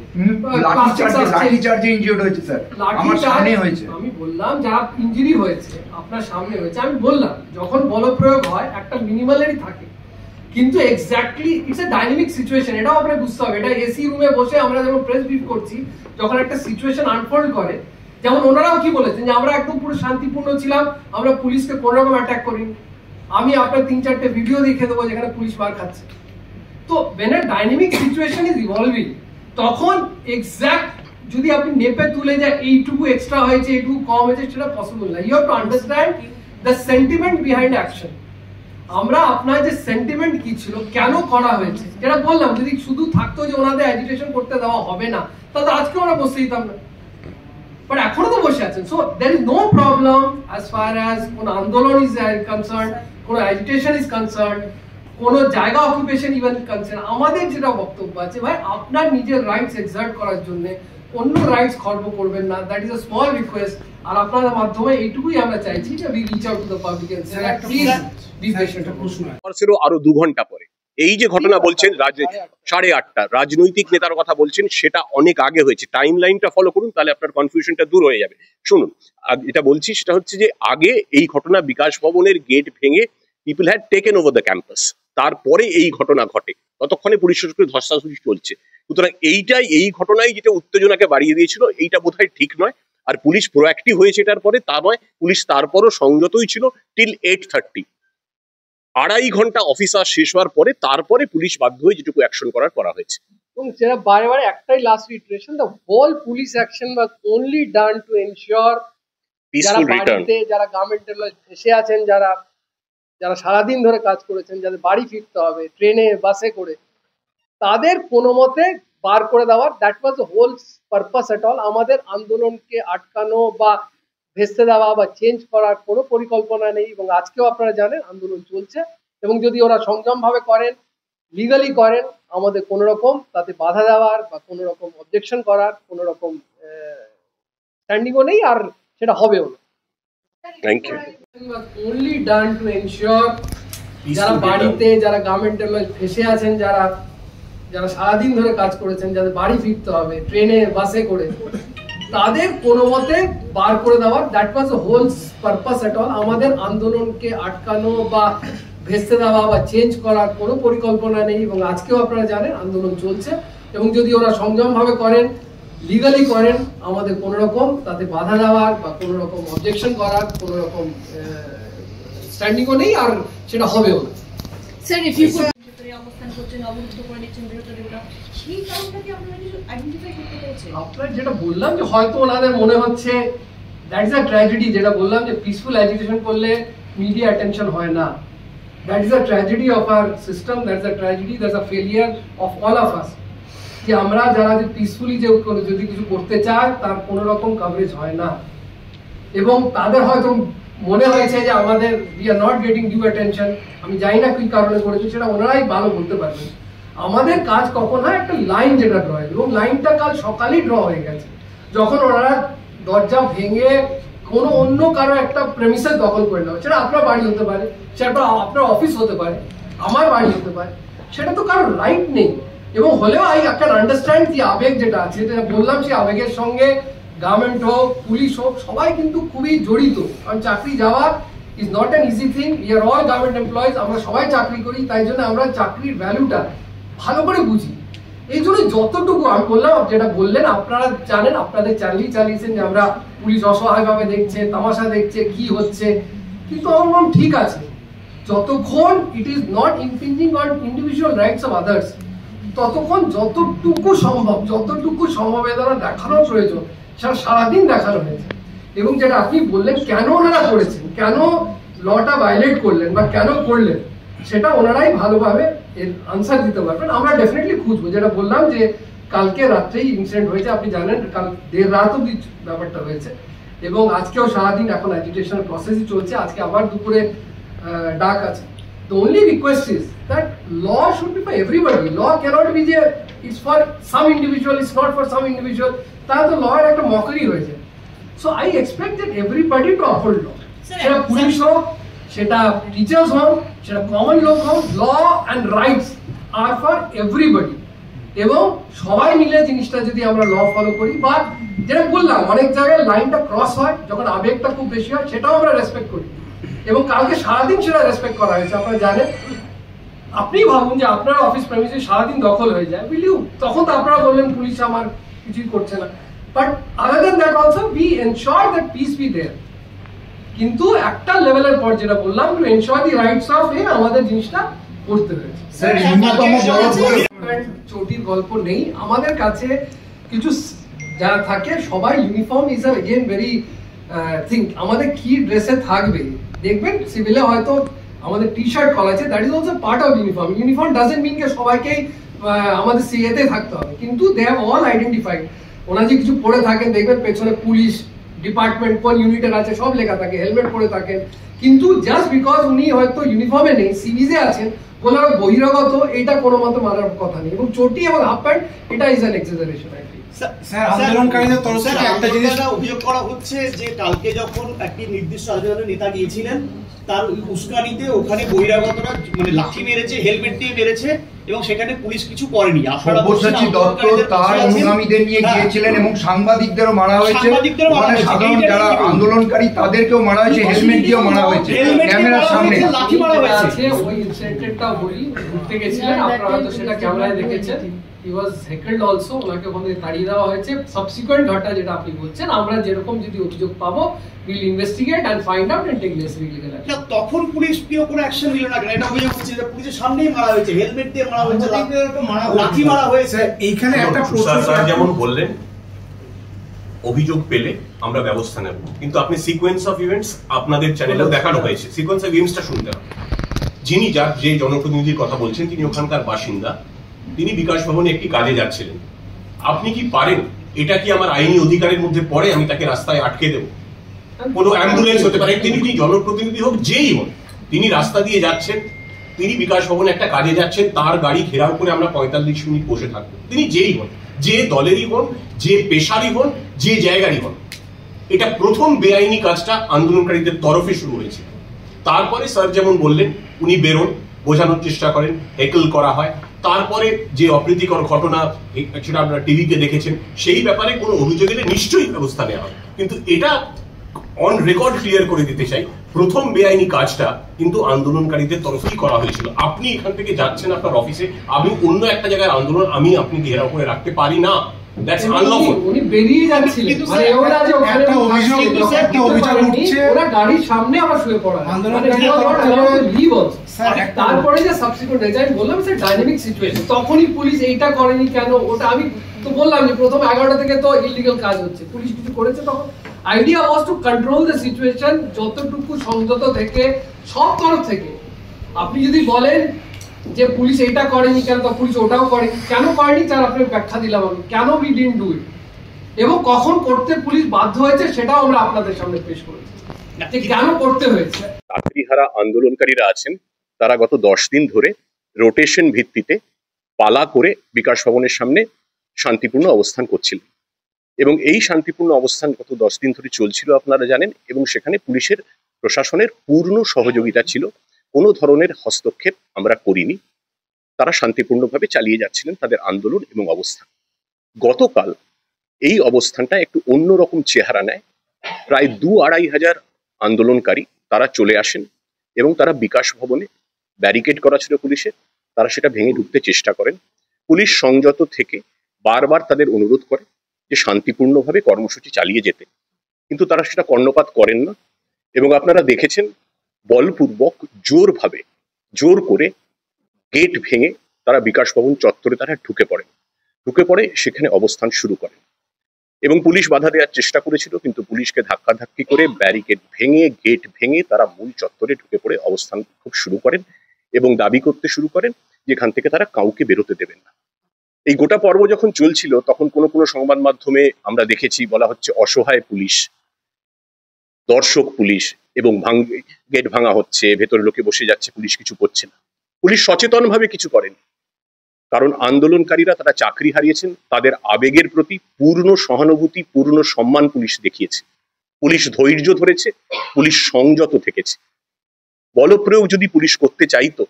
আমি বললাম যারা ইনজুরি হয়েছে আপনার সামনে হয়েছে, আমি বললাম যখন বলপ্রয়োগ হয় একটা মিনিমালেরই থাকে, কিন্তু exactly it's a dynamic situation, এটাও আপনাকে বুঝতে হবে। এটা এসি রুমে বসে আমরা যখন প্রেস ব্রিফ করছি, যখন একটা সিচুয়েশন আনফোল্ড করে, যেমন ওনারাও কি বলেছেন যে আমরা একদম পুরো শান্তিপূর্ণ ছিলাম, আমরা পুলিশকে কোনো রকম অ্যাটাক করিনি। আমি আপনার 3-4টে ভিডিও দেখে দেবো যেখানে পুলিশ মার খাচ্ছে। তো when a dynamic situation is evolving, তখন এক্স্যাক্ট যদি আপনি নেপে তুলে যায় এইটুকু এক্সট্রা হয়েছে এইটুকু কম হয়েছে, সেটা পসিবল না। You have to understand the sentiment behind action. আমরা আপনার যে সেন্টিমেন্ট কি ছিল, কেন করা হয়েছে, যেটা বললাম, যদি শুধু থাকতো যে ওনাদের অ্যাজিটেশন করতে দেওয়া হবে না, তাহলে আজকে ওরা বসে দিতাম না, বাট এখনো তো বসে আছেন। So there is no problem as far as কোন আন্দোলন ইজ কনসার্ন, কোন অ্যাজিটেশন ইজ কনসার্ন, কোন জায়গা অকুপেশন ইভেন কনসার্ন। আমাদের যেটা বক্তব্য আছে, ভাই আপনার নিজের রাইটস এক্সার্ট করার জন্য অন্য রাইটস খর্ব করবেন না, that is a small request. আর আপনাদের মাধ্যমে এইটুকুই আমরা চাইছি যে we reach out to the public and say please be patient. আরো 2 ঘন্টা পরে এই যে ঘটনা বলছেন 8:30 রাজনৈতিক নেতার কথা বলছেন, সেটা অনেক আগে হয়েছে। টাইম লাইনটা ফলো করুন, তাহলে আপনার কনফিউশনটা দূর হয়ে যাবে। শুনুন, এটা বলছি সেটা হচ্ছে যে আগে এই ঘটনা বিকাশ ভবনের গেট ভেঙে people had taken over the campus, তারপরে এই ঘটনা ঘটে, ততক্ষণে পুলিশ ধস্তাধস্তি চলছে। সুতরাং এই ঘটনায় যেটা উত্তেজনাকে বাড়িয়ে দিয়েছিল, এইটা বোধহয় ঠিক নয়। আর পুলিশ প্রোঅ্যাক্টিভ হয়েছে এটার পরে, তা নয়, পুলিশ তারপরও সংযতই ছিল টিল 8:30। 2.5 ঘন্টা অফিস আওয়ার শেষ হওয়ার পরে তারপরে পুলিশ বাধ্য হয়ে যেটুকু অ্যাকশন করা হয়েছে। এবং যেটা বারে বারে একটাই last reiteration, the whole police action was only done to ensure peaceful return. যারা গভর্নমেন্টের ফেসে আছেন, যারা সারাদিন ধরে কাজ করেছেন, যাদের বাড়ি ফিরতে হবে ট্রেনে বাসে করে, তাদের কোনো মতে বার করে দেওয়ার, that was the whole purpose at all. আমাদের আন্দোলনকে আটকানো বা ভেস্তে দেওয়া বা চেঞ্জ করার কোনো পরিকল্পনা নেই। এবং আজকেও আপনারা জানেন আন্দোলন চলছে, এবং যদি ওরা সংযমভাবে করেন, লিগালি করেন, আমাদের কোনো রকম তাতে বাধা দেওয়ার বা কোনো রকম অবজেকশন করার কোনো রকম স্ট্যান্ডিংও নেই, আর সেটা হবেও না। Thank you. only done to ensure যারা বাড়িতে, যারা গভর্নমেন্টের ফেসে আছেন, যারা সারাদিন ধরে কাজ করেছেন, যাদের বাড়ি ফিরতে হবে ট্রেনে বাসে করে, তাদের কোনো মতে বার করে দেওয়ার, that was the whole purpose at all. আমাদের আন্দোলনকে আটকানো বা ভেস্তে দেওয়া বা চেঞ্জ করার কোনো পরিকল্পনা নেই। এবং আজকেও আপনারা জানেন আন্দোলন চলছে, এবং যদি ওরা সংযমভাবে করেন, লিগালি করেন, আমাদের কোনো রকম তাতে বাধা দেওয়ার বা কোনো রকম অবজেকশন করার কোনো রকম স্ট্যান্ডিংও নেই, আর সেটা হবেও না। স্যার, ইফ ইউ কুড অবস্থান করছেন, অবরুদ্ধ করে দিচ্ছেন বিরোধীরা, সেই কারণটা কি আপনারা কিছু আইডেন্টিফাই করতে পেরেছেন? আপনারা যেটা বললাম যে হয়তো ওনাদের মনে হচ্ছে দ্যাট ইজ আ ট্র্যাজেডি, যেটা বললাম যে পিসফুল অ্যাজিটেশন করলে মিডিয়া অ্যাটেনশন হয় না, that is a tragedy of our system, that is a tragedy, that is a failure of all of us. যে আমরা যারা যে পিসফুলি যে যদি কিছু করতে চায়, তার কোনো রকম কভারেজ হয় না, এবং তাদের হয়তো মনে হয়েছে যে আমাদের we are not getting due attention. আমি জানি না কি কারণে করেছি, সেটা ওনারাই ভালো বলতে পারবেন। আমাদের কাজ কখন হয়, একটা লাইন যেটা ড্র হয়, এবং লাইনটা কাল সকালেই ড্র হয়ে গেছে, যখন ওনারা দরজা ভেঙে কোনো অন্য কারো একটা প্রেমিসেস দখল করে নেওয়া, সেটা আপনার বাড়ি হতে পারে, সেটা আপনার অফিস হতে পারে, আমার বাড়ি হতে পারে, সেটা তো কারোর রাইট নেই। এবং হলেও আই ক্যান আন্ডারস্ট্যান্ড যে আবেগ যেটা আছে, যেটা বললাম, সেই আবেগের সঙ্গে গভর্নমেন্ট হোক, পুলিশ হোক, সবাই কিন্তু খুবই জড়িত। কারণ চাকরি যাওয়া is not an easy thing. We are all government employees, আমরা সবাই চাকরি করি, তাই জন্য আমরা চাকরির ভ্যালুটা ভালো করে বুঝি। এই জন্য যতটুকু আমি বললাম, যেটা বললেন, আপনারা জানেন, আপনাদের চ্যানেলই চালিয়েছেন যে আমরা পুলিশ অসহায়ভাবে দেখছে, তামাশা দেখছে, কি হচ্ছে, কিন্তু আমার মনে ঠিক আছে, যতক্ষণ it is not infringing on individual rights of others, ততক্ষণ যতটুকু সম্ভব, যতটুকু সমবেদনা দেখানোর প্রয়োজন, সেটা সারাদিন দেখানো হয়েছে। এবং যেটা আপনি বললেন কেন ওনারা করেছেন, কেন লটা ভায়োলেট করলেন বা কেন করলেন, সেটা ওনারাই ভালোভাবে এর আনসার দিতে পারবেন। আমরা ডেফিনেটলি খুঁজবো। যেটা বললাম যে কালকে রাত্রেই ইনসিডেন্ট হয়েছে, আপনি জানেন, কাল দেড় রাত অব্দি ব্যাপারটা হয়েছে, এবং আজকেও সারাদিন এখন অ্যাজিটেশনের প্রসেসই চলছে। আজকে আবার দুপুরে ডাক আছে। The only request is that law should be for everybody. Law cannot be যে it's for some individual, it's not for some individual. তাহলে তো law এর একটা mockery হয়ে যায়। So I expect that everybody to uphold law. সেটা police হোক, সেটা টিচার্স হোক, সেটা কমন লোক হোক, law and rights are for everybody. এবং সবাই মিলে জিনিসটা যদি আমরা ল ফলো করি, বা যেটা বললাম অনেক জায়গায় লাইনটা ক্রস হয় যখন আবেগটা খুব বেশি হয়, সেটাও আমরা রেসপেক্ট করি। এবং কালকে সারাদিন সেটা রেসপেক্ট করা হয়েছে। আপনারা জানেন, আপনি ভাবুন যে আপনার অফিস প্রেমিসে সারাদিন দখল হয়ে যায়, বিলিউ তখন তো আপনারা বললেন পুলিশ আমার কিছুই করছে না, but other than that also we ensure that peace be there. কিন্তু একটা লেভেলের পর যেটা বললাম, to ensure the rights of আমাদের জিনিসটা করতে হয়েছে। স্যার ন্যূনতম চটির গল্প নেই আমাদের কাছে, কিছু যারা থাকে সবাই uniform is again very think আমাদের কি ড্রেসে থাকবে। দেখবেন সিভিলে হয়তো আমাদের টি শার্ট করা আছে, that is also part of uniform. Uniform doesn't mean কে সবাইকেই আমাদের সিএতে থাকতে হবে, কিন্তু দে হ্যাভ অল আইডেন্টিফাইড। ওনারা যে কিছু পরে থাকেন, দেখবেন পেছনে পুলিশ ডিপার্টমেন্ট কোন ইউনিটের আছে সব লেখা থাকে, হেলমেট পরে থাকেন। কিন্তু জাস্ট বিকজ উনি হয়তো ইউনিফর্মে নেই, সিভিজে আছেন বলে বহিরাগত, এটা কোনো মতো মানার কথা নেই। এবং চটি এবং হাফ প্যান্ট, এটা ইজ অ্যান এক্সাজারেশন। স্যার আন্দোলনকারীদের তরফ থেকে একটা জিনিস অভিযোগ করা হচ্ছে যে কালকে যখন একটি নির্দিষ্ট রাজনৈতিক নেতা গিয়েছিলেন, তার উস্কানিতে ওখানে বহিরাগতরা মানে লাঠি মেরেছে, হেলমেট দিয়ে মেরেছে, এবং সেখানে পুলিশ কিছু করেনি। সব্যসাচী দত্ত তার অনুগামীদের নিয়ে গিয়েছিলেন এবং সাংবাদিকদেরও মারা হয়েছে, সাধারণ যারা আন্দোলনকারী তাদেরকেও মারা হয়েছে, হেলমেট দিয়েও মারা হয়েছে ক্যামেরার সামনে। লাঠি মারা হয়েছে। ওই ইনসিডেন্টটা বলি, ঘুরতে গেছিলেন আপনারা হয়তো সেটা ক্যামেরায় দেখেছেন। He was heckled also, ওনাকে ওখান থেকে তাড়িয়ে দেওয়া হয়েছে। সাবসিকুয়েন্ট ঘটনা যেটা আপনি বলছেন, আমরা যেরকম যদি অভিযোগ পাবো, will investigate and find out and take necessary legal action. তখন পুলিশ কেউ কোনো অ্যাকশন নিল না, এটা অভিযোগ হচ্ছে যে পুলিশের সামনেই মারা হয়েছে, হেলমেট দিয়ে মারা হয়েছে, লাঠি মারা হয়েছে। এইখানে একটা স্যার যেমন বললেন, অভিযোগ পেলে আমরা ব্যবস্থা নেব, কিন্তু আপনি সিকোয়েন্স অফ ইভেন্টস আপনাদের চ্যানেলেও দেখানো হয়েছে, সিকোয়েন্স অফ ইভেন্টসটা শুনতে হবে। যিনি যে জনপ্রতিনিধির কথা বলছেন, তিনি ওখানকার বাসিন্দা, তিনি বিকাশ ভবনে একটি কাজে যাচ্ছিলেন। আপনি কি পারেন, এটা কি আমার আইনি অধিকারের মধ্যে পড়ে আমি তাকে রাস্তায় আটকে দেব? কোনো অ্যাম্বুলেন্স হতে পারে, তিনি জনপ্রতিনিধি হোক, যেই হোক, তিনি রাস্তা দিয়ে যাচ্ছেন, তিনি বিকাশ ভবনে একটা কাজে যাচ্ছেন, তার গাড়ি ঘেরাও করে আমরা 45 মিনিট বসে থাকবো। তিনি যেই হন, যে দলেরই হন, যে পেশারই হন, যে জায়গারই হন, এটা প্রথম বেআইনি কাজটা আন্দোলনকারীদের তরফে শুরু হয়েছে। তারপরে স্যার যেমন বললেন, উনি বেরোন, বোঝানোর চেষ্টা করেন, হেকল করা হয়। তারপরে যে অপ্রীতিকর ঘটনা সেটা আপনারা টিভিতে দেখেছেন, সেই ব্যাপারে কোনো অভিযোগ এলে নিশ্চয়ই ব্যবস্থা নেওয়া হয়। কিন্তু এটা অন রেকর্ড ক্লিয়ার করে দিতে চাই, প্রথম বেআইনি কাজটা কিন্তু আন্দোলনকারীদের তরফেই করা হয়েছিল। আপনি এখান থেকে যাচ্ছেন আপনার অফিসে, আমি অন্য একটা জায়গার আন্দোলন, আমি আপনি ঘেরাও করে রাখতে পারি না, দ্যাটস আনলফুল। উনি বেরিয়ে যাচ্ছিলেন, মানে ওরা যে ওখানে একটা অভিযোগ উঠছে, ওরা গাড়ির সামনে আবার শুয়ে পড়া, তারপরে যে সাবসিকুয়েন্ট রেজাল্ট বললাম, সে ডাইনামিক সিচুয়েশন, তখনই পুলিশ এইটা করেনি কেন, ওটা আমি তো বললাম যে প্রথম 11টা থেকে তো ইলিগাল কাজ হচ্ছে, পুলিশ কিছু করেছে তখন। Idea was to control the situation, যতটুকু সংযত থেকে সব তরফ থেকে। আপনি যদি বলেন যে পুলিশ এইটা করেনি কেন, তো পুলিশ ওটাও করে কেন করেনি, তার আপনি ব্যাখ্যা দিলাম আমি, কেন উই ডিডন্ট ডু ইট, এবং কখন করতে পুলিশ বাধ্য হয়েছে সেটাও আমরা আপনাদের সামনে পেশ করেছি, যে কেন করতে হয়েছে। চাকরিহারা আন্দোলনকারীরা আছেন, তারা গত 10 দিন ধরে রোটেশন ভিত্তিতে পালা করে বিকাশ ভবনের সামনে শান্তিপূর্ণ অবস্থান করছিলেন, এবং এই শান্তিপূর্ণ অবস্থান গত 10 দিন ধরে চলছিল আপনারা জানেন, এবং সেখানে পুলিশের প্রশাসনের পূর্ণ সহযোগিতা ছিল, কোনো ধরনের হস্তক্ষেপ আমরা করিনি, তারা শান্তিপূর্ণভাবে চালিয়ে যাচ্ছিলেন তাদের আন্দোলন এবং অবস্থান। গতকাল এই অবস্থানটা একটু অন্যরকম চেহারা নেয়। প্রায় 2-2.5 হাজার আন্দোলনকারী তারা চলে আসেন, এবং তারা বিকাশ ভবনে ব্যারিকেড করা ছিল পুলিশের, তারা সেটা ভেঙে ঢুকতে চেষ্টা করেন। পুলিশ সংযত থেকে বারবার তাদের অনুরোধ করে যে শান্তিপূর্ণভাবে কর্মসূচি চালিয়ে যেতে, কিন্তু তারা সেটা কর্ণপাত করেন না, এবং আপনারা দেখেছেন বলপূর্বক জোর করে গেট ভেঙে তারা বিকাশ ভবন চত্বরে তারা ঢুকে পড়ে সেখানে অবস্থান শুরু করেন, এবং পুলিশ বাধা দেওয়ার চেষ্টা করেছিল, কিন্তু পুলিশকে ধাক্কাধাক্কি করে ব্যারিকেড ভেঙে গেট ভেঙে তারা মূল চত্বরে ঢুকে পড়ে অবস্থান খুব শুরু করেন, এবং দাবি করতে শুরু করেন যেখান থেকে তারা কাউকে বেরোতে দেবেন না। এই গোটা পর্ব যখন চলছিল, তখন কোনো সংবাদ মাধ্যমে আমরা দেখেছি বলা হচ্ছে অসহায় পুলিশ, দর্শক পুলিশ, এবং গেট ভাঙা হচ্ছে, ভেতরে লোকে বসে যাচ্ছে, পুলিশ কিছু করছে না। পুলিশ সচেতনভাবে কিছু করেনি, কারণ আন্দোলনকারীরা তারা চাকরি হারিয়েছেন, তাদের আবেগের প্রতি পূর্ণ সহানুভূতি, পূর্ণ সম্মান পুলিশ দেখিয়েছে। পুলিশ ধৈর্য ধরেছে, পুলিশ সংযত থেকেছে। বলপ্রয়োগ যদি পুলিশ করতে চাইতো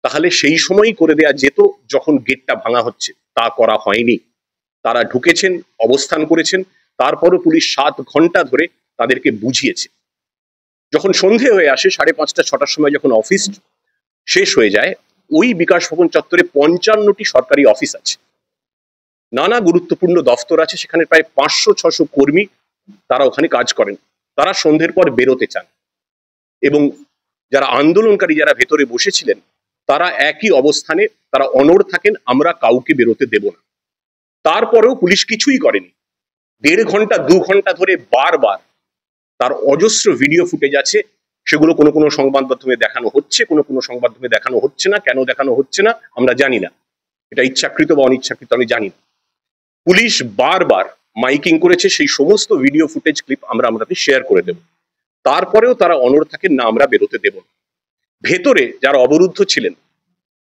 তাহলে সেই সময়ই করে দেয়া যেত, যখন গেটটা ভাঙা হচ্ছে। তা করা হয়নি। তারা ঢুকেছেন, অবস্থান করেছেন, তারপরও পুলিশ 7 ঘন্টা ধরে তাদেরকে বুঝিয়েছে। যখন সন্ধে হয়ে আসে, 5:30 6টার সময় যখন অফিস শেষ হয়ে যায়, ওই বিকাশ ভবন চত্বরে 55টি সরকারি অফিস আছে, নানা গুরুত্বপূর্ণ দফতর আছে, সেখানে প্রায় 500-600 কর্মী তারা ওখানে কাজ করেন। তারা সন্ধ্যের পর বেরোতে চান, এবং যারা আন্দোলনকারী যারা ভেতরে বসেছিলেন তারা একই অবস্থানে তারা অনড় থাকেন, আমরা কাউকে বেরোতে দেব না। তারপরেও পুলিশ কিছুই করেনি। 1.5 ঘন্টা 2 ঘন্টা ধরে বারবার তার অজস্র ভিডিও ফুটেজ আছে, সেগুলো কোনো কোনো সংবাদ মাধ্যমে দেখানো হচ্ছে, কোনো কোনো সংবাদ মাধ্যমে দেখানো হচ্ছে না। কেন দেখানো হচ্ছে না আমরা জানি না, এটা ইচ্ছাকৃত বা অনিচ্ছাকৃত আমি জানি না। পুলিশ বারবার মাইকিং করেছে, সেই সমস্ত ভিডিও ফুটেজ ক্লিপ আমরা আপনাদের শেয়ার করে দেব। তারপরেও তারা অনড় থাকেন, না আমরা বেরোতে দেব না। ভেতরে যারা অবরুদ্ধ ছিলেন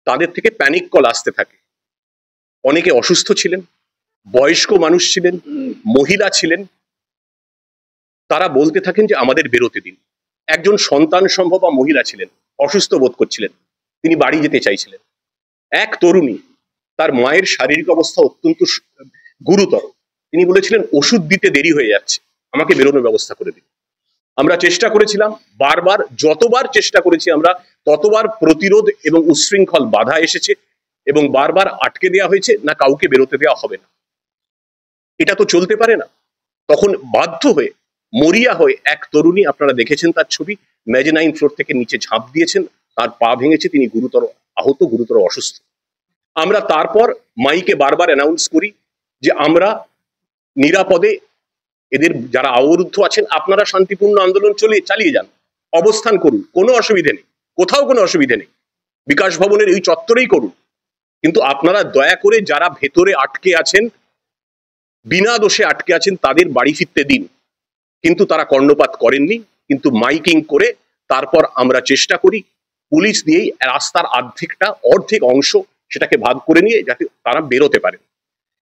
তাদের থেকে প্যানিক কল আসতে থাকে। অনেকে অসুস্থ ছিলেন, বয়স্ক মানুষ ছিলেন, মহিলা ছিলেন, তারা বলতে থাকেন যে আমাদের বেরোতে দিন। একজন সন্তান সম্ভবা মহিলা ছিলেন, অসুস্থ বোধ করছিলেন, তিনি বাড়ি যেতে চাইছিলেন। এক তরুণী, তার মায়ের শারীরিক অবস্থা অত্যন্ত গুরুতর, তিনি বলেছিলেন ওষুধ দিতে দেরি হয়ে যাচ্ছে, আমাকে বেরোনোর ব্যবস্থা করে দিন। আমরা চেষ্টা করেছিলাম বারবার, যতবার চেষ্টা করেছি আমরা ততবার প্রতিরোধ এবং উচ্ছৃঙ্খল বাধা এসেছে, এবং বারবার আটকে দেওয়া হয়েছে, না কাউকে বেরোতে দেওয়া হবে না। এটা তো চলতে পারে না। তখন বাধ্য হয়ে মরিয়া হয়ে এক তরুণী, আপনারা দেখেছেন তার ছবি, মেজেনাইন ফ্লোর থেকে নিচে ঝাঁপ দিয়েছেন, তার পা ভেঙেছে, তিনি গুরুতর আহত, গুরুতর অসুস্থ। আমরা তারপর মাইকে বারবার অ্যানাউন্স করি যে আমরা নিরাপদে, এদের যারা অবরুদ্ধ আছেন আপনারা শান্তিপূর্ণ আন্দোলন চালিয়ে যান, অবস্থান করুন, কোনো অসুবিধে নেই, কোথাও কোনো অসুবিধে নেই, বিকাশ ভবনের এই চত্বরেই করুন, কিন্তু আপনারা দয়া করে যারা ভেতরে আটকে আছেন, বিনা দোষে আটকে আছেন, তাদের বাড়ি ফিরতে দিন। কিন্তু তারা কর্ণপাত করেননি। কিন্তু মাইকিং করে তারপর আমরা চেষ্টা করি পুলিশ দিয়েই রাস্তার অর্ধেক অংশ সেটাকে ভাগ করে নিয়ে যাতে তারা বেরোতে পারে।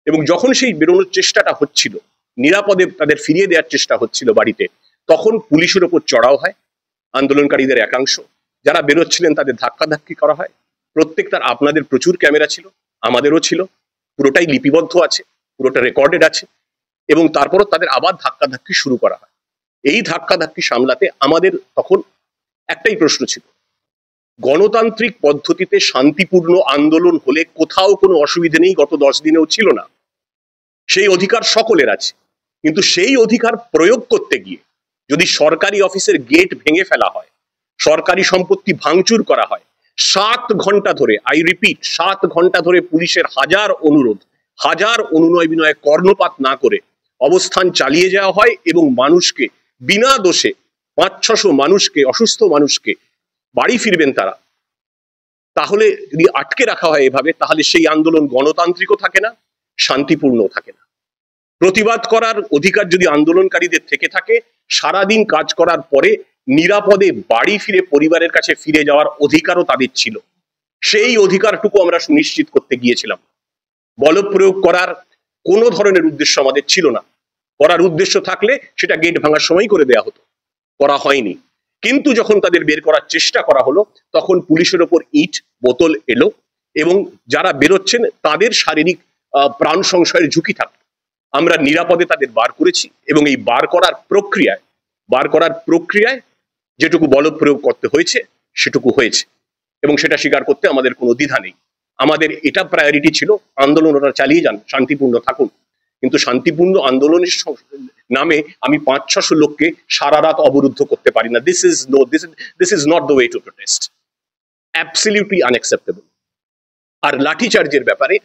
এবং যখন সেই বেরোনোর চেষ্টাটা হচ্ছিল, নিরাপদে তাদের ফিরিয়ে দেওয়ার চেষ্টা হচ্ছিল বাড়িতে, তখন পুলিশের ওপর চড়াও হয় আন্দোলনকারীদের একাংশ। যারা বেরোচ্ছিলেন তাদের ধাক্কাধাক্কি করা হয়। প্রত্যেকটার আপনাদের প্রচুর ক্যামেরা ছিল, আমাদেরও ছিল, পুরোটাই লিপিবদ্ধ আছে, পুরোটা রেকর্ডেড আছে। এবং তারপরও তাদের আবার ধাক্কাধাক্কি শুরু করা হয়। এই ধাক্কাধাক্কি সামলাতে আমাদের তখন একটাই প্রশ্ন ছিল, গণতান্ত্রিক পদ্ধতিতে শান্তিপূর্ণ আন্দোলন হলে কোথাও কোনো অসুবিধা নেই, গত 10 দিনেও ছিল না, সেই অধিকার সকলের আছে। কিন্তু সেই অধিকার প্রয়োগ করতে গিয়ে যদি সরকারি অফিসের গেট ভেঙে ফেলা হয়, সরকারি সম্পত্তি ভাঙচুর করা হয়, 7 ঘন্টা ধরে, আই রিপিট 7 ঘন্টা ধরে পুলিশের হাজার অনুনয় বিনয়ে কর্ণপাত না করে অবস্থান চালিয়ে যাওয়া হয়, এবং মানুষকে বিনা দোষে 500-600 মানুষকে, অসুস্থ মানুষকে বাড়ি ফিরবেন তারা, তাহলে যদি আটকে রাখা হয় এভাবে, তাহলে সেই আন্দোলন গণতান্ত্রিকও থাকে না, শান্তিপূর্ণও থাকে না। প্রতিবাদ করার অধিকার যদি আন্দোলনকারীদের থেকে থাকে, সারাদিন কাজ করার পরে নিরাপদে বাড়ি ফিরে পরিবারের কাছে ফিরে যাওয়ার অধিকারও তাদের ছিল। সেই অধিকারটুকু আমরা সুনিশ্চিত করতে গিয়েছিলাম। বলপ্রয়োগ করার কোনো ধরনের উদ্দেশ্য আমাদের ছিল না। করার উদ্দেশ্য থাকলে সেটা গেট ভাঙার সময় করে দেয়া হতো, করা হয়নি। কিন্তু যখন তাদের বের করার চেষ্টা করা হলো, তখন পুলিশের ওপর ইট বোতল এলো, এবং যারা বেরোচ্ছেন তাদের শারীরিক প্রাণ সংশয়ের ঝুঁকি থাকতো। আমরা নিরাপদে তাদের বার করেছি, এবং এই বার করার প্রক্রিয়ায় যেটুকু বলপ্রয়োগ করতে হয়েছে সেটুকু হয়েছে, এবং সেটা স্বীকার করতে আমাদের কোনো দ্বিধা নেই। আমাদের এটা প্রায়োরিটি ছিল, আন্দোলন ওরা চালিয়ে যান, শান্তিপূর্ণ থাকুন। কিন্তু শান্তিপূর্ণ আন্দোলনের নামে আমি 500-600 লোককে সারা রাত অবরুদ্ধ করতে পারি না। This is not the way to protest, absolutely unacceptable. আর লাঠিচার্জের ব্যাপারে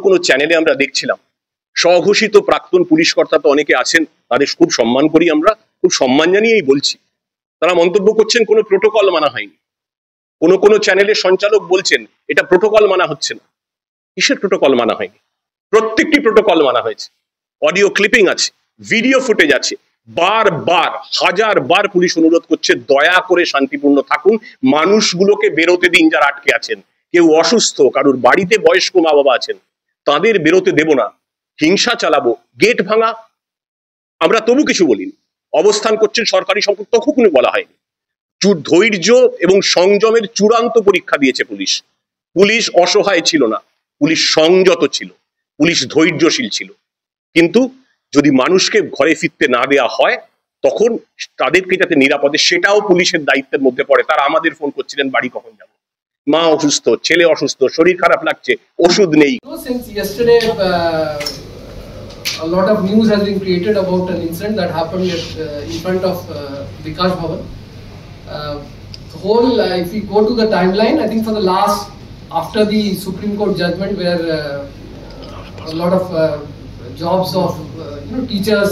কোনো চ্যানেলে আমরা দেখছিলাম, স্বঘোষিত প্রাক্তন পুলিশ কর্তা তো অনেকে আছেন, তাদের খুব সম্মান করি, আমরা খুব সম্মান জানিয়েই বলছি, তারা মন্তব্য করছেন কোনো প্রোটোকল মানা হয়নি। কোনো চ্যানেলের সঞ্চালক বলছেন এটা প্রোটোকল মানা হচ্ছে না। কিসের প্রোটোকল মানা হয়নি? প্রত্যেকটি প্রোটোকল মানা হয়েছে। অডিও ক্লিপিং আছে, ভিডিও ফুটেজ আছে, বারবার হাজারবার পুলিশ অনুরোধ করছে দয়া করে শান্তিপূর্ণ থাকুন, মানুষগুলোকে বেরোতে দিন যারা আটকে আছেন। কেউ অসুস্থ, কারোর বাড়িতে বয়স্ক মা বাবা আছেন, তাদের বেরোতে দেব না, হিংসা চালাবো, গেট ভাঙা, আমরা তবু কিছু বলিনি। অবস্থান করছেন সরকারি সম্পদ, তখনই বলা হয়নি। ধৈর্য এবং সংযমের চূড়ান্ত পরীক্ষা দিয়েছে পুলিশ। পুলিশ অসহায় ছিল না, পুলিশ সংযত ছিল, পুলিশ ধৈর্যশীল ছিল। কিন্তু যদি মানুষকে ঘরে ফিরতে না দেওয়া হয়, তখন তাদেরকে যাতে নিরাপদে, সেটাও পুলিশের দায়িত্বের মধ্যে পড়ে। তারা আমাদের ফোন করছিলেন, বাড়ি কখন যাবো, মা অসুস্থ, ছেলে অসুস্থ, শরীর খারাপ লাগছে, ওষুধ নেই। Since yesterday, a lot of news has been created about an incident that happened in front of Vikas Bhavan. The whole, if we go to the timeline, I think for the last, after the Supreme Court judgment, where a lot of jobs of teachers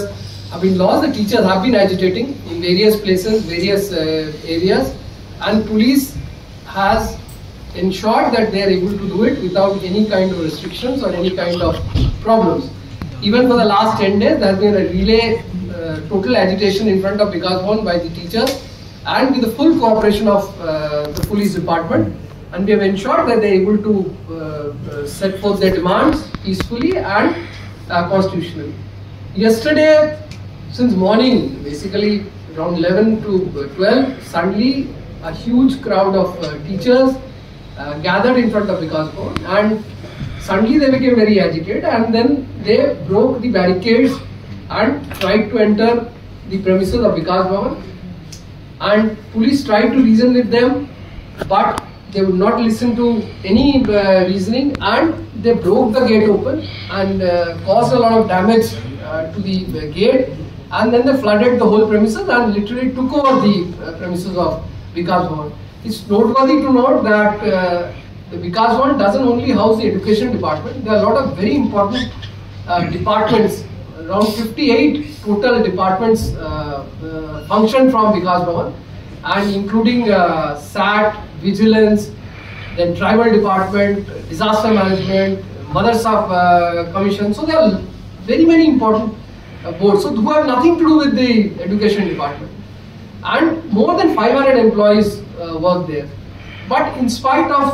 have been lost, the teachers have been agitating in various places, various areas, and police has ensured that they are able to do it without any kind of restrictions or any kind of problems. Even for the last 10 days, there has been a relay total agitation in front of Vikas Bhavan by the teachers, and with the full cooperation of the police department, and we have ensured that they are able to set forth their demands peacefully and constitutionally. Yesterday, since morning, basically around 11 to 12, suddenly a huge crowd of teachers gathered in front of Vikas Bhavan, and suddenly they became very agitated, and then they broke the barricades and tried to enter the premises of Vikas Bhavan. And police tried to reason with them, but they would not listen to any reasoning, and they broke the gate open and caused a lot of damage to the gate, and then they flooded the whole premises and literally took over the premises of Vikas Bhavan. It's noteworthy to note that the Vikas Bhavan doesn't only house the education department. There are a lot of very important departments. Around 58 total departments function from Vikas Bhavan, and including SAT, vigilance, then tribal department, disaster management, Madrasa commission. So there are very many important boards, so who have nothing to do with the education department. And more than 500 employees work there. But in spite of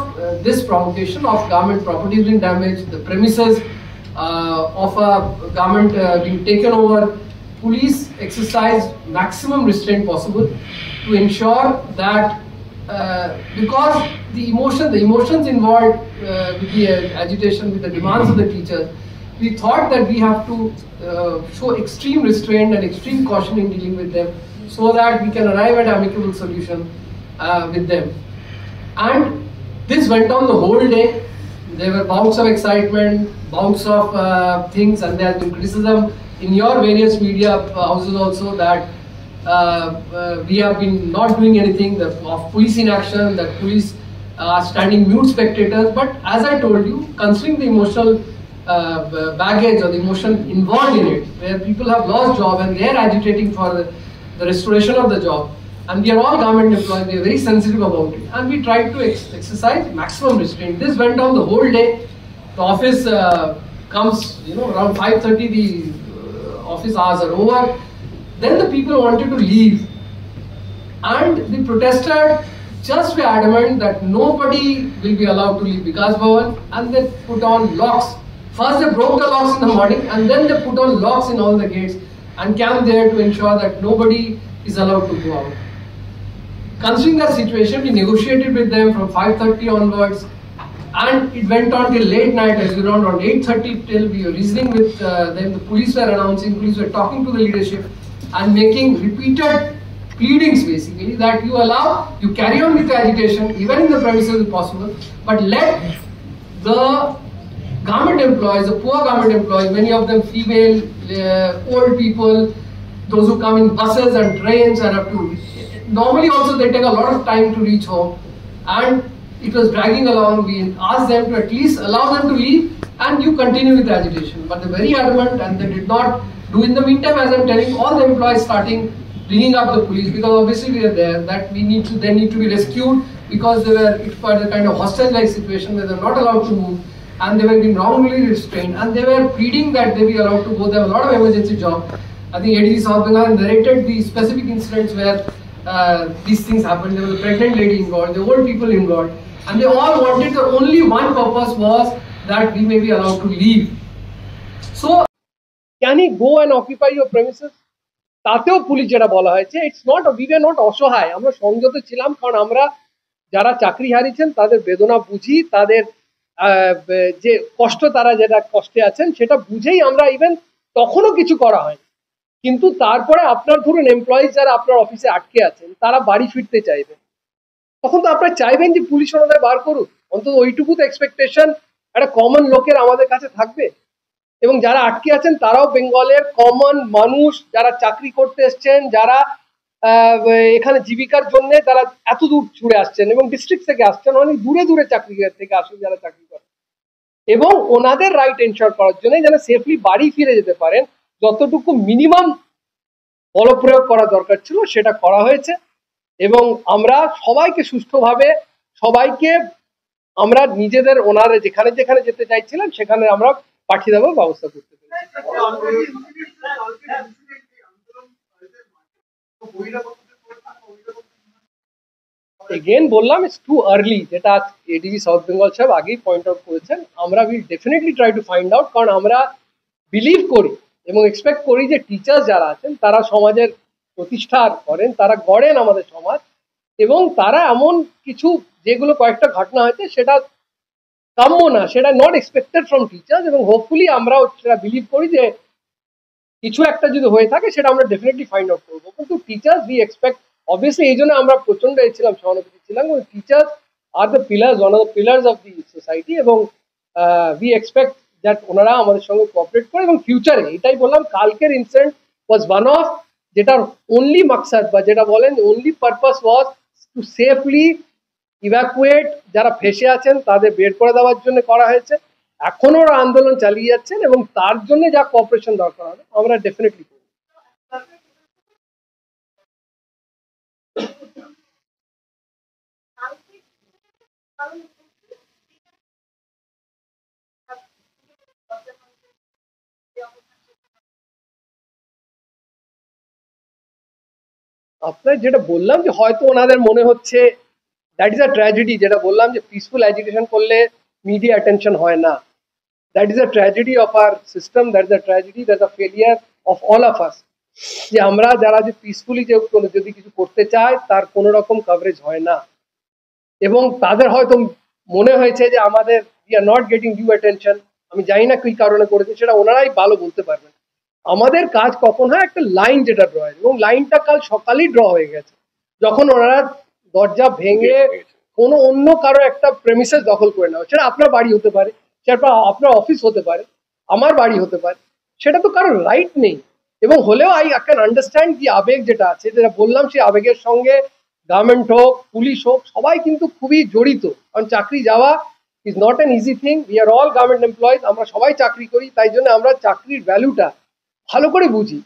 this provocation of government property being damaged, the premises of a government being taken over, police exercised maximum restraint possible to ensure that because the emotions involved with the agitation, with the demands of the teachers, we thought that we have to show extreme restraint and extreme caution in dealing with them, so that we can arrive at amicable solution with them. And this went on the whole day. There were bouts of excitement, bouts of things, and there has been criticism in your various media houses also that we have been not doing anything, of police inaction, that police are standing mute spectators. But as I told you, considering the emotional baggage or the emotion involved in it, where people have lost job and they are agitating for the restoration of the job, and we are all government employees, we are very sensitive about it, and we tried to exercise maximum restraint. This went on the whole day. The office comes, around 5:30, the office hours are over. Then the people wanted to leave, and the protesters just were adamant that nobody will be allowed to leave Vikas Bhavan, and they put on locks. First they broke the locks in the morning, and then they put on locks in all the gates and camped there to ensure that nobody is allowed to go out. Considering that situation, we negotiated with them from 5:30 onwards, and it went on till late night, as around 8:30, till we were reasoning with them. The police were announcing, police were talking to the leadership and making repeated pleadings basically that you carry on with the agitation even in the premises if possible, but let the government employees, the poor government employees, many of them female, old people, those who come in buses and trains and have to, normally also they take a lot of time to reach home, and it was dragging along. We asked them to at least allow them to leave and you continue with the agitation, but they're very adamant and they did not do. In the meantime, as I'm telling, all the employees starting ringing up the police, because obviously we are there, that they need to be rescued, because it was a kind of hostage-like situation where they're not allowed to move, and they were being wrongly restrained, and they were pleading that they be allowed to go. There were a lot of emergency job, I think ADG South Bengal narrated the specific incidents where these things happened. There was a pregnant lady involved, there were people involved, and they all wanted, the only one purpose was that we may be allowed to leave. So, can he go and occupy your premises? তাতেও police যেটা বলা হয়েছে, it's not, we are not অসহায়, আমরা সংযত ছিলাম, কারণ আমরা যারা চাকরি হারিয়েছেন তাদের বেদনা বুঝি, তাদের যে কষ্ট, তারা যেটা কষ্টে আছেন সেটা বুঝেই আমরা ইভেন তখনও কিছু করা হয়। কিন্তু তারপরে আপনার ধরুন এমপ্লয়িজ যারা আপনার অফিসে আটকে আছেন তারা বাড়ি ফিরতে চাইবেন, তখন তো আপনারা চাইবেন যে পুলিশ ওনাদের বার করুক, অন্তত ওইটুকু তো এক্সপেকটেশন একটা কমন লোকের আমাদের কাছে থাকবে। এবং যারা আটকে আছেন তারাও বেঙ্গলের কমন মানুষ, যারা চাকরি করতে এসছেন, যারা এখানে জীবিকার জন্য তারা এত দূর ছুড়ে আসছেন এবং ডিস্ট্রিক্ট থেকে আসছেন, অনেক দূরে দূরে চাকরি থেকে আসেন যারা চাকরি করেন, এবং ওনাদের রাইট এনশিওর করার জন্য যেন সেফলি বাড়ি ফিরে যেতে পারেন, যতটুকু মিনিমাম বলপ্রয়োগ করা দরকার ছিল সেটা করা হয়েছে। এবং আমরা সবাইকে সুষ্ঠুভাবে, সবাইকে আমরা নিজেদের ওনারা যেখানে যেখানে যেতে চাইছিলাম সেখানে আমরা পাঠিয়ে দেওয়ার ব্যবস্থা করতে পেরেছি। এগেন বললাম, ইটস টু আর্লি, যেটা এডিজি সাউথ বেঙ্গল সাহেব আগেই পয়েন্ট আউট করেছেন। আমরা will definitely try to find out, কারণ আমরা বিলিভ করি এবং এক্সপেক্ট করি যে টিচার্স যারা আছেন তারা সমাজের প্রতিষ্ঠা করেন, তারা গড়েন আমাদের সমাজ, এবং তারা এমন কিছু যেগুলো কয়েকটা ঘটনা হয়েছে সেটা কাম্য না, সেটা নট এক্সপেক্টেড ফ্রম টিচার্স, এবং হোপফুলি আমরাও সেটা বিলিভ করি যে কিছু একটা যদি হয়ে থাকে সেটা আমরা ডেফিনেটলি ফাইন্ড আউট করবো। কিন্তু টিচার্স উই এক্সপেক্ট, অবভিয়াসলি এই জন্য আমরা প্রচন্ড ছিলাম, সহানুভূতি ছিলাম, teachers are the pillars, one of the pillars of the society, এবং উই এক্সপেক্ট দ্যাট ওনারা আমাদের সঙ্গে কোঅপারেট করে। এবং ফিউচারে এটাই বললাম, কালকের ইনসিডেন্ট ওয়াজ ওয়ান অফ, যেটার ওনলি মাকসাদ বা যেটা বলেন ওনলি পারপাস ওয়াজ টু সেফলি ইভ্যাকুয়েট যারা ফেসে আছেন তাদের বের করে দেওয়ার জন্য করা হয়েছে। এখনো ওরা আন্দোলন চালিয়ে যাচ্ছেন এবং তার জন্য যা কোঅপারেশন দরকার হবে আমরা ডেফিনেটলি করব। আপনার যেটা বললাম যে হয়তো ওনাদের মনে হচ্ছে দ্যাট ইজ আ ট্র্যাজেডি, যেটা বললাম যে পিসফুল এডুকেশন করলে মিডিয়া অ্যাটেনশন হয় না, that is a tragedy of our system, that is a tragedy, that is a failure of all of us, যে আমরা যারা যে পিসফুলি যে যদি কিছু করতে চায় তার কোনো রকম কভারেজ হয় না, এবং তাদের হয়তো মনে হয়েছে যে আমাদের we are not getting due attention. আমি জানি না কি কারণে করেছে, সেটা ওনারাই ভালো বলতে পারবেন। আমাদের কাজ কখন হয়, একটা লাইন যেটা ড্র হয়, এবং লাইনটা কাল সকালেই ড্র হয়ে গেছে, যখন ওনারা দরজা ভেঙে কোনো অন্য কারো একটা প্রেমিসেস দখল করে নেওয়া, সেটা আপনার বাড়ি হতে পারে, সেটা আপনার অফিস হতে পারে, আমার বাড়ি হতে পারে, সেটা তো কারোর রাইট নেই। এবং হলেও আই ক্যান আন্ডারস্ট্যান্ড কি আবেগ যেটা আছে, যেটা বললাম সেই আবেগের সঙ্গে গভর্নমেন্ট হোক, পুলিশ হোক, সবাই কিন্তু খুবই জড়িত, কারণ চাকরি যাওয়া is not an easy thing. We are all government employees, আমরা সবাই চাকরি করি, তাই জন্য আমরা চাকরির ভ্যালুটা ভালো করে বুঝি।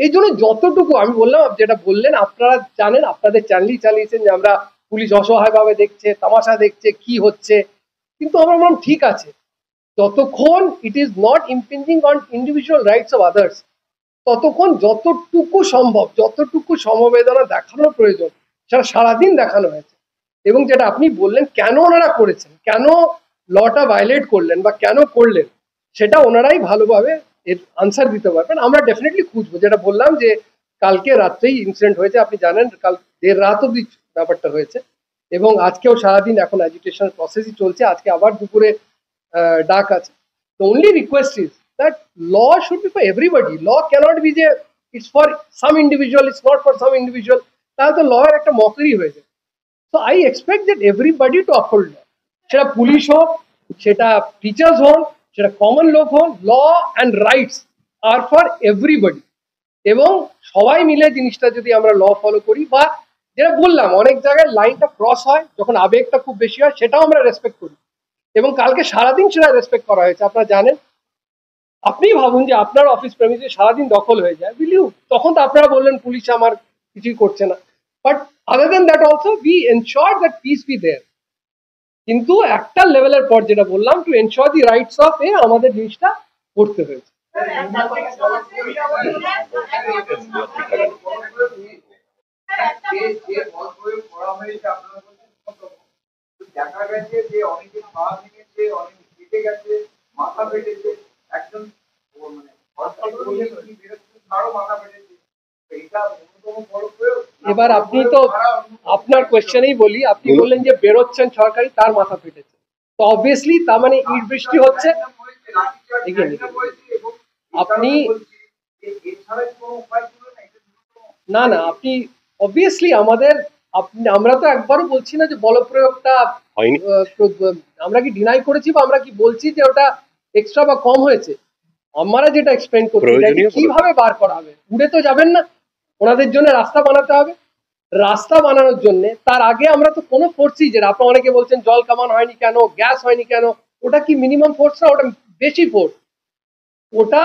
এই জন্য যতটুকু আমি বললাম, যেটা বললেন আপনারা জানেন, আপনাদের চ্যানেলই চালিয়েছেন যে আমরা পুলিশ অসহায়ভাবে দেখছে, তামাশা দেখছে, কি হচ্ছে, কিন্তু আমরা বললাম ঠিক আছে, যতক্ষণ it is not impinging on individual rights of others, ততক্ষণ যতটুকু সম্ভব, যতটুকু সমবেদনা দেখানোর প্রয়োজন সেটা সারাদিন দেখানো হয়েছে। এবং যেটা আপনি বললেন কেন ওনারা করেছেন, কেন লটা ভায়োলেট করলেন বা কেন করলেন, সেটা ওনারাই ভালোভাবে এর আনসার দিতে পারবেন। আমরা ডেফিনেটলি খুঁজবো, যেটা বললাম যে কালকে রাত্রেই ইনসিডেন্ট হয়েছে, আপনি জানেন কাল দেড় রাত অব্দি ব্যাপারটা হয়েছে, এবং আজকেও সারাদিন এখন এডুকেশন প্রসেসই চলছে, আজকে আবার দুপুরে ডাক আছে। The only request is that law should be for everybody. Law cannot be যে it's for some individual, it's not for some individual, তাহলে তো law এর একটা মকরি হয়ে যায়। So I expect that everybody to uphold law, সেটা police হোক, সেটা টিচার্স হোক, সেটা কমন লোক হোক, law and rights are for everybody. এবং সবাই মিলে জিনিসটা যদি আমরা ল ফলো করি, বা যেটা বললাম অনেক জায়গায় লাইনটা ক্রস হয় যখন আবেগটা খুব বেশি হয়, সেটাও আমরা রেসপেক্ট করি, এবং কালকে সারাদিন সেটা রেসপেক্ট করা হয়েছে। আপনারা জানেন, আপনি ভাবুন যে আপনার অফিস প্রেমিসে সারাদিন দখল হয়ে যায়, বিলিউ, তখন তো আপনারা বললেন পুলিশ আমার কিছুই করছে না, but other than that also we ensure that peace be there. কিন্তু একটা লেভেলের পর যেটা বললাম, to ensure the rights of আমাদের জিনিসটা করতে হয়েছে। দেখা গেছে যে অনেকের পা ভেঙেছে, অনেক কেটে গেছে, মাথা ফেটেছে, একজন মানে তারও মাথা ফেটেছে। এটা অন্যতম বড় প্রয়োগ। এবার আপনি তো আপনার কোয়েশ্চেনেই বলি, আপনি বললেন যে বেরোচ্ছেন সরকারি, তার মাথা ফেটেছে, তো অবভিয়াসলি তার মানে ইট বৃষ্টি হচ্ছে। আপনি না না আপনি অবভিয়াসলি আমরা তো একবারও বলছি না যে বলপ্রয়োগটা হয়নি। আমরা কি ডিনাই করেছি বা আমরা কি বলছি যে ওটা এক্সট্রা বা কম হয়েছে? আমরা যেটা এক্সপ্লেন করছি কিভাবে বার করা হবে, উড়ে তো যাবেন না, ওনাদের জন্য রাস্তা বানাতে হবে। রাস্তা বানানোর জন্য তার আগে আমরা তো কোনো ফোর্সই, যেটা আপনারা অনেকে বলছেন জল কামান হয়নি কেন, গ্যাস হয়নি কেন, ওটা কি মিনিমাম ফোর্স না, ওটা বেশি ফোর্স। ওটা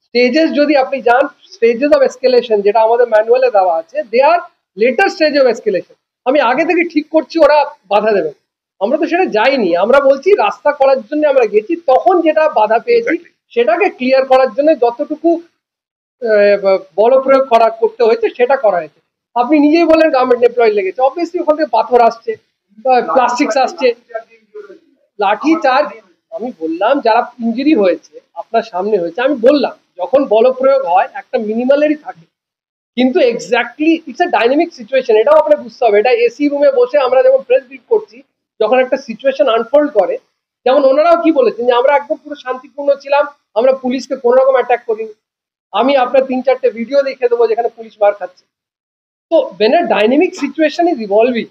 স্টেজেস যদি আপনি যান, স্টেজেস অফ এসকেলেশন যেটা আমাদের ম্যানুয়ালে দেওয়া আছে, দে আর লেটার স্টেজ অফ এসকেলেশন। আমি আগে থেকে ঠিক করছি ওরা বাধা দেবে, আমরা তো সেটা যাইনি। আমরা বলছি রাস্তা করার জন্য আমরা গেছি, তখন যেটা বাধা পেয়েছি সেটাকে ক্লিয়ার করার জন্য যতটুকু বলপ্রয়োগ করতে হয়েছে সেটা করা হয়েছে। আপনি নিজেই বলেন গভর্নমেন্ট এমপ্লয়ি লেগেছে, অবভিয়াসলি ওখান থেকে পাথর আসছে, প্লাস্টিক্স আসছে, লাঠি চার্জ। আমি বললাম যারা ইঞ্জুরি হয়েছে আপনার সামনে হয়েছে, আমি বললাম যখন বলপ্রয়োগ হয় একটা মিনিমালেরই থাকে, কিন্তু exactly it's a dynamic situation, এটাও আপনার বুঝতে হবে। এটা এসি রুমে বসে আমরা যেমন প্রেস ব্রিফ করছি, যখন একটা সিচুয়েশন আনফোল্ড করে, যেমন ওনারাও কি বলেছেন যে আমরা একদম পুরো শান্তিপূর্ণ ছিলাম, আমরা পুলিশকে কোনো রকম অ্যাটাক করিনি। আমি আপনার 3-4টে ভিডিও দেখে দেবো যেখানে পুলিশ মার খাচ্ছে। তো when a dynamic situation is evolving,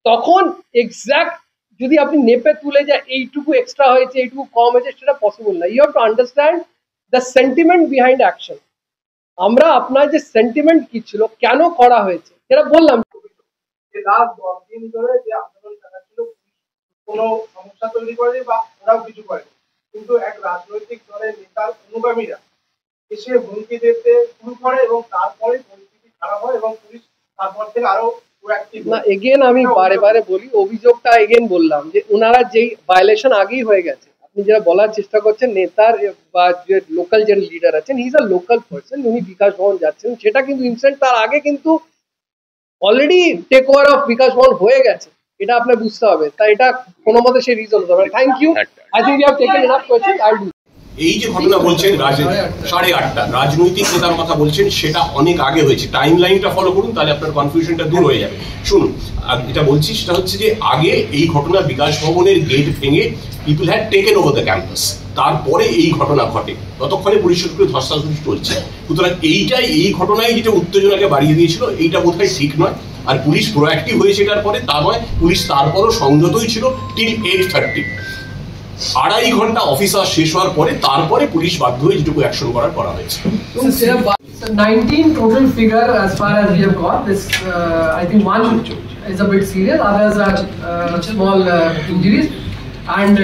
তখন এক্স্যাক্ট যদি আপনি নেপে তুলে যায় এইটুকু এক্সট্রা হয়েছে, এইটুকু কম হয়েছে, সেটা পসিবল না। You have to understand the sentiment behind action. আমরা আপনার যে সেন্টিমেন্ট কি ছিল, কেন করা হয়েছে, সেটা বললাম। লাস্ট 10 দিন ধরে যে আন্দোলন চালাচ্ছিল, কোনো সমস্যা তৈরি করেনি বা ওরাও কিছু করেনি, কিন্তু এক রাজনৈতিক দলের নেতার অনুগামীরা এসে হুমকি দিতে শুরু করে এবং তারপরে পরিস্থিতি খারাপ হয় এবং পুলিশ তারপর থেকে আরো না। এগেন আমি বারে বারে বলি, অভিযোগটা এগেন বললাম যে ওনারা যেই ভায়োলেশন আগেই হয়ে গেছে, আপনি যেটা বলার চেষ্টা করছেন নেতার বা যে লোকাল যে লিডার আছেন, he is a local person, উনি বিকাশ ভবন যাচ্ছেন, সেটা কিন্তু ইনসিডেন্ট তার আগে কিন্তু অলরেডি টেক ওভার অফ বিকাশ ভবন হয়ে গেছে, এটা আপনার বুঝতে হবে। তাই এটা কোনো মতে সেই রিজন হতে পারে। Thank you, I think you have taken enough question, I will do. এই যে ঘটনা বলছেন 8:30 রাজনৈতিক নেতার কথা বলছেন, সেটা অনেক আগে হয়েছে। টাইম লাইনটা ফলো করুন, তাহলে আপনার কনফিউশনটা দূর হয়ে যাবে। শুনুন, এটা বলছি সেটা হচ্ছে যে আগে এই ঘটনা বিকাশ ভবনের গেট ভেঙে people had taken over the campus, তারপরে এই ঘটনা ঘটে, ততক্ষণে পুলিশের উপরে ধস্তাধস্তি চলছে। সুতরাং এই ঘটনায় যেটা উত্তেজনাকে বাড়িয়ে দিয়েছিল, এইটা বোধহয় ঠিক নয়। আর পুলিশ প্রোঅ্যাক্টিভ হয়েছে এটার পরে, তা নয় পুলিশ তারপরও সংযতই ছিল টিল 8:30। 2.5 ঘন্টা অফিসার শেষ হওয়ার পরে তারপরে পুলিশ বাধ্য হয়ে যেটুকু অ্যাকশন করা হয়েছে। 19 total figure as far as we have got. This I think one is a bit serious, others are small injuries, and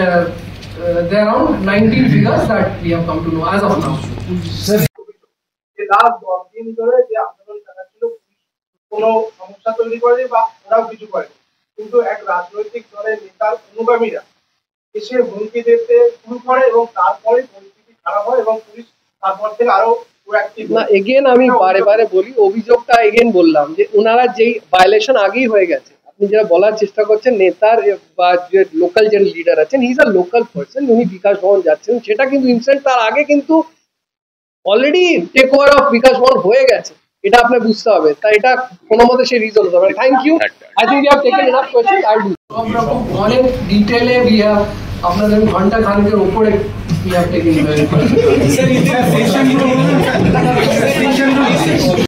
there are around 19 figures that we have come to know as of now. Last 10 দিন ধরে যে আন্দোলন চালাচ্ছিল, কোনো সমস্যা তৈরি করেনি বা ওরাও কিছু করেনি, কিন্তু এক রাজনৈতিক দলের নেতার অনুগামীরা এসে হুমকি দিতে শুরু করে এবং তারপরে পরিস্থিতি খারাপ হয় এবং পুলিশ তারপর থেকে আরো প্রোঅ্যাক্টিভ। না, এগেন আমি বারে বারে বলি, অভিযোগটা এগেন বললাম যে ওনারা যেই ভায়োলেশন আগেই হয়ে গেছে, আপনি যেটা বলার চেষ্টা করছেন নেতার বা যে লোকাল যে লিডার আছেন, he is a local person, উনি বিকাশ ভবন যাচ্ছেন, সেটা কিন্তু ইনসিডেন্ট তার আগে কিন্তু অলরেডি টেক ওভার অফ বিকাশ ভবন হয়ে গেছে, এটা আপনার বুঝতে হবে। তাই এটা কোনো মতে সেই রিজন হতে পারে। Thank you, I think you have taken enough question, I will do. সব রকম অনেক ডিটেইলে উই হ্যাভ আপনাদের ঘন্টা খানেকের উপরে we have taken